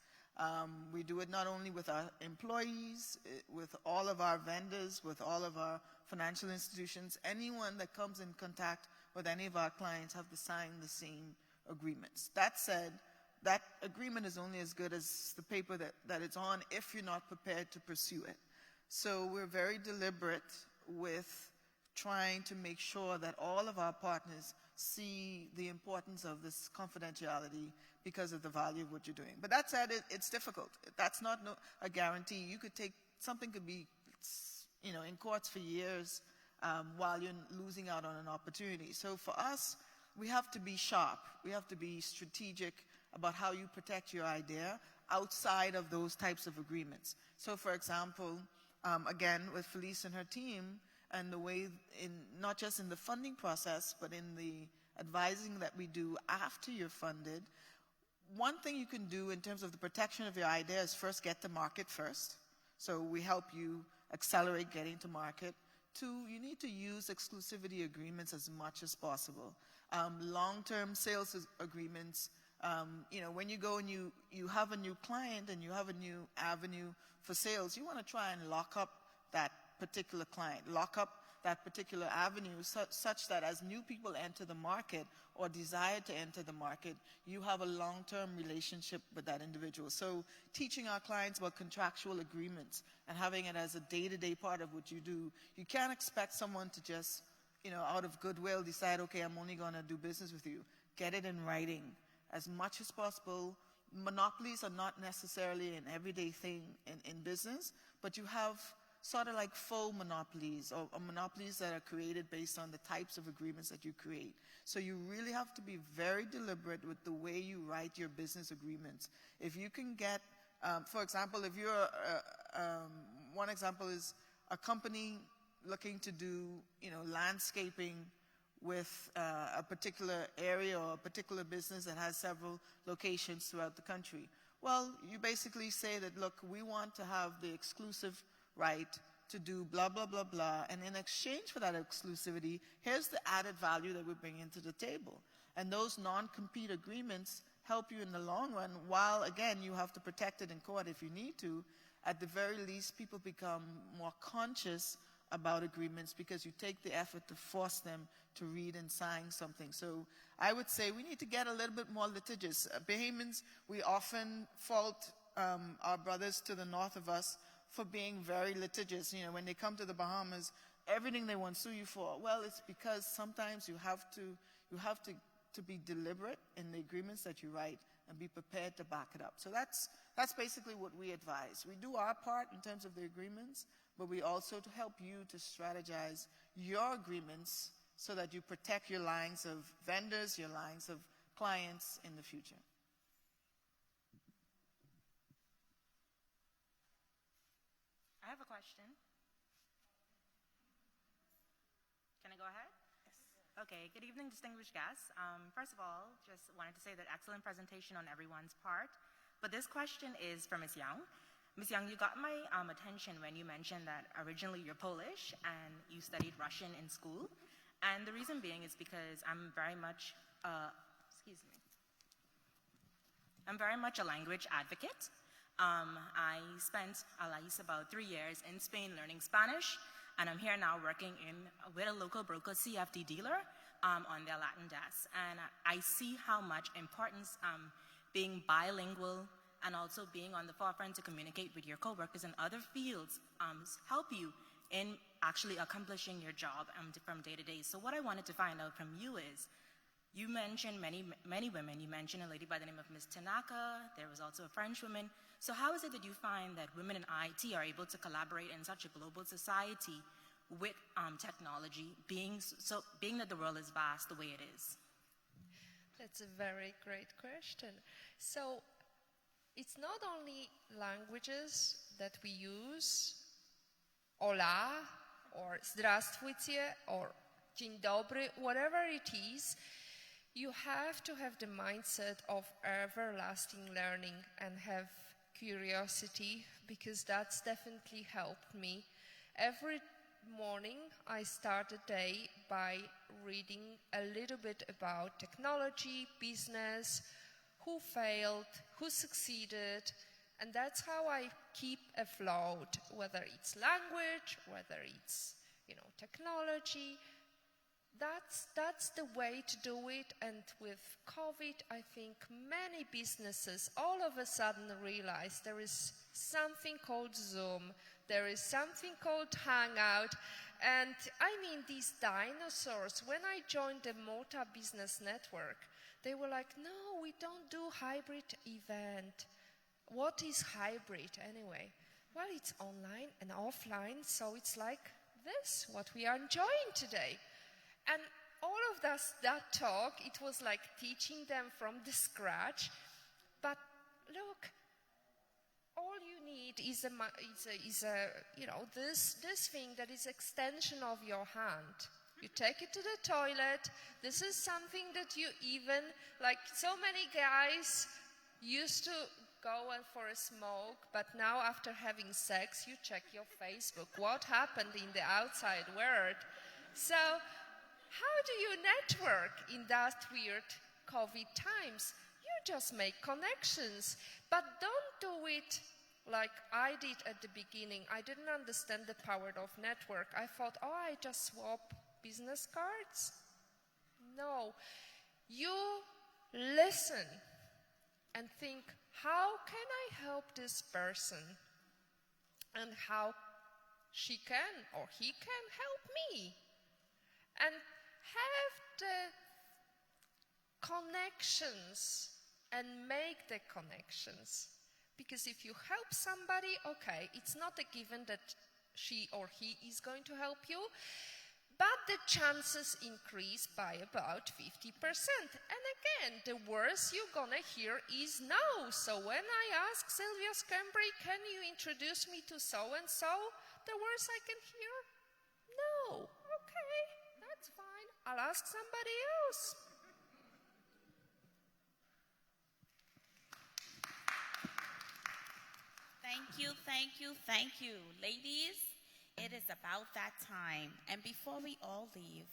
We do it not only with our employees, with all of our vendors, with all of our financial institutions. Anyone that comes in contact with any of our clients have to sign the same agreements. That said, that agreement is only as good as the paper that it's on if you're not prepared to pursue it. So we're very deliberate with trying to make sure that all of our partners see the importance of this confidentiality because of the value of what you're doing. But that said, it's difficult. That's not a guarantee. Something could be, in courts for years while you're losing out on an opportunity. So for us, we have to be sharp. We have to be strategic about how you protect your idea outside of those types of agreements. So for example, again, with Felice and her team, and the way, not just in the funding process, but in the advising that we do after you're funded, one thing you can do in terms of the protection of your idea is first get to market first. So we help you accelerate getting to market. Two, you need to use exclusivity agreements as much as possible. Long-term sales agreements, when you go and you have a new client and you have a new avenue for sales, you want to try and lock up that particular client, lock up that particular avenue such that as new people enter the market or desire to enter the market, you have a long-term relationship with that individual. So teaching our clients about contractual agreements and having it as a day-to-day part of what you do, you can't expect someone to just, out of goodwill decide, okay, I'm only going to do business with you. Get it in writing as much as possible. Monopolies are not necessarily an everyday thing in business, but you have sort of like faux monopolies or monopolies that are created based on the types of agreements that you create. So you really have to be very deliberate with the way you write your business agreements. If you can get, for example, if you're, one example is a company looking to do, landscaping with a particular area or a particular business that has several locations throughout the country. Well, you basically say that, look, we want to have the exclusive right to do blah, blah, blah, blah, and in exchange for that exclusivity, here's the added value that we're bringing to the table. And those non-compete agreements help you in the long run, while, again, you have to protect it in court if you need to. At the very least, people become more conscious about agreements because you take the effort to force them to read and sign something. So I would say we need to get a little bit more litigious. Bahamians, we often fault our brothers to the north of us for being very litigious. When they come to the Bahamas, everything they want to sue you for. Well, it's because sometimes you have to be deliberate in the agreements that you write and be prepared to back it up. So that's basically what we advise. We do our part in terms of the agreements, but we also to help you to strategize your agreements so that you protect your lines of vendors, your lines of clients in the future.
I have a question. Can I go ahead? Yes. Okay, good evening, distinguished guests. First of all, just wanted to say that excellent presentation on everyone's part. But this question is for Ms. Young. Ms. Young, you got my attention when you mentioned that originally you're Polish and you studied Russian in school. And the reason being is because I'm very much, I'm very much a language advocate. I spent at least about 3 years in Spain learning Spanish, and I'm here now working with a local broker CFD dealer on their Latin desk. And I see how much importance being bilingual
and also being on the forefront to communicate with your coworkers in other fields help you in actually accomplishing your job from day to day. So what I wanted to find out from you is, you mentioned many women. You mentioned a lady by the name of Ms. Tanaka. There was also a French woman. So how is it that you find that women in IT are able to collaborate in such a global society with technology, being that the world is vast the way it is?
That's a very great question. So it's not only languages that we use, hola, or здравствуйте, or dzień dobry, whatever it is. You have to have the mindset of everlasting learning and have curiosity, because that's definitely helped me. Every morning I start the day by reading a little bit about technology, business, who failed, who succeeded, and that's how I keep afloat, whether it's language, whether it's, technology. That's the way to do it. And with COVID, I think many businesses all of a sudden realize there is something called Zoom, there is something called Hangout. And I mean, these dinosaurs, when I joined the Mota Business Network, they were like, no, we don't do hybrid event. What is hybrid anyway? Well, it's online and offline, so it's like this, what we are enjoying today. And all of that talk, it was like teaching them from the scratch. But look, all you need is this thing that is extension of your hand. You take it to the toilet. This is something that you even, like so many guys used to go for a smoke, but now after having sex, you check your Facebook. What happened in the outside world? So how do you network in that weird COVID times? You just make connections, but don't do it like I did at the beginning. I didn't understand the power of network. I thought, I just swap business cards. No, you listen and think, how can I help this person? And how she can or he can help me? And have the connections and make the connections. Because if you help somebody, okay, it's not a given that she or he is going to help you, but the chances increase by about 50%. And again, the worst you're gonna hear is no. So when I ask Sylvia Scambry, can you introduce me to so-and-so? The worst I can hear, no. Okay, that's fine. I'll ask somebody else.
Thank you. Ladies, it is about that time. And before we all leave,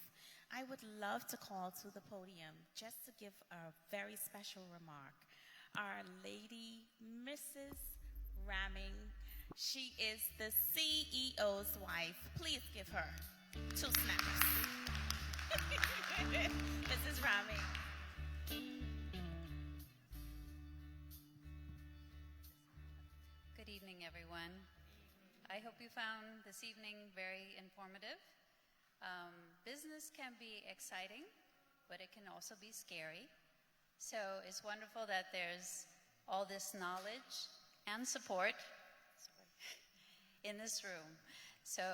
I would love to call to the podium just to give a very special remark. Our lady, Mrs. Ramming. She is the CEO's wife. Please give her 2 snaps. Mrs. Ramming.
Good evening, everyone. I hope you found this evening very informative. Business can be exciting, but it can also be scary. So it's wonderful that there's all this knowledge and support in this room. So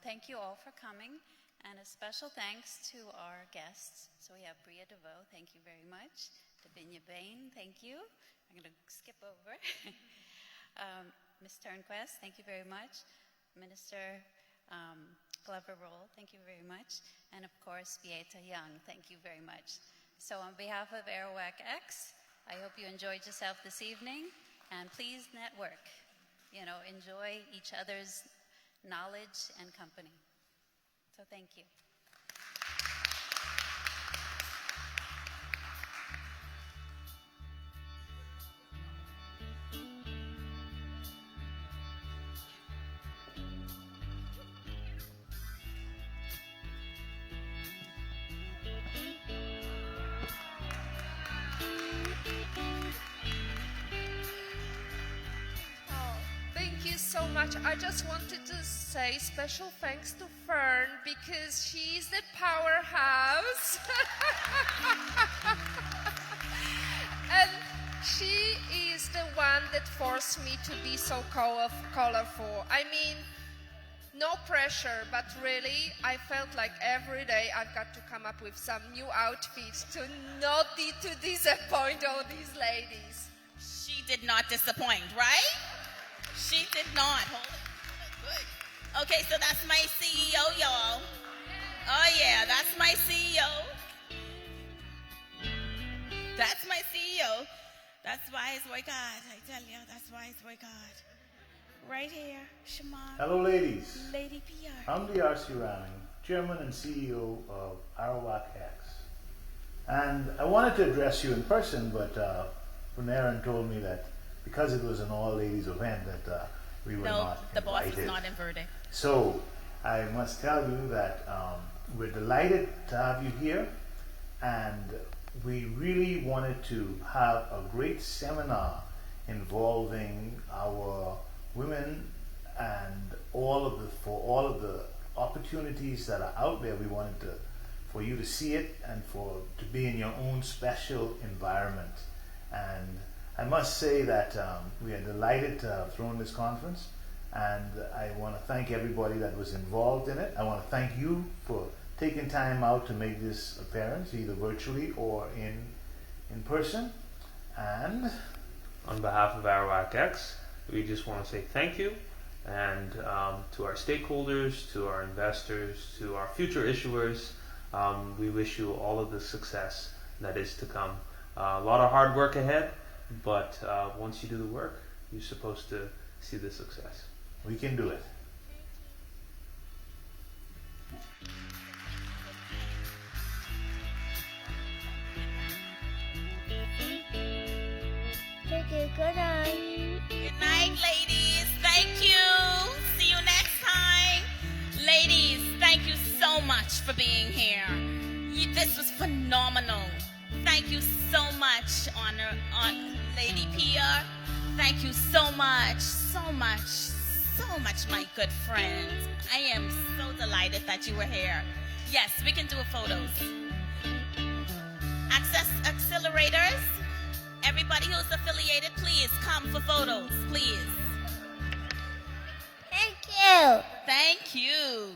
thank you all for coming, and a special thanks to our guests. So we have Bria Deveaux, thank you very much. Davinia Bain, thank you. I'm going to skip over. Ms. Turnquest, thank you very much. Minister Glover-Rolle, thank you very much. And of course, Beata Young, thank you very much. So on behalf of Arawak X, I hope you enjoyed yourself this evening, and please network. Enjoy each other's knowledge and company. So thank you.
much. I just wanted to say special thanks to Fern because she's the powerhouse. And she is the one that forced me to be so colorful. I mean, no pressure, but really, I felt like every day I've got to come up with some new outfits to not to disappoint all these ladies.
She did not disappoint, right? She did not. Hold it. Good. Okay, so that's my CEO, y'all. Oh, yeah, that's my CEO. That's my CEO. That's why it's work hard, I tell you. That's why it's work hard. Right here, Shimon.
Hello, ladies.
Lady PR.
I'm D.R.C. Rowling, Chairman and CEO of Arawak X. And I wanted to address you in person, but Aaron told me that because it was an all-ladies event that we were not invited.
No, the boss is not inverted.
So I must tell you that we're delighted to have you here, and we really wanted to have a great seminar involving our women and for all of the opportunities that are out there. We wanted for you to see it and to be in your own special environment. And I must say that we are delighted to have thrown this conference, and I want to thank everybody that was involved in it. I want to thank you for taking time out to make this appearance, either virtually or in person. And
on behalf of Arawak X, we just want to say thank you, and to our stakeholders, to our investors, to our future issuers, we wish you all of the success that is to come. A lot of hard work ahead, but once you do the work, you're supposed to see the success.
We can do it.
Good night.
Good night, ladies. Thank you. See you next time. Ladies, thank you so much for being here. This was phenomenal. Thank you so much, on Lady Pia. Thank you so much, my good friends. I am so delighted that you were here. Yes, we can do photos. Access accelerators. Everybody who's affiliated, please come for photos, please.
Thank you.
Thank you.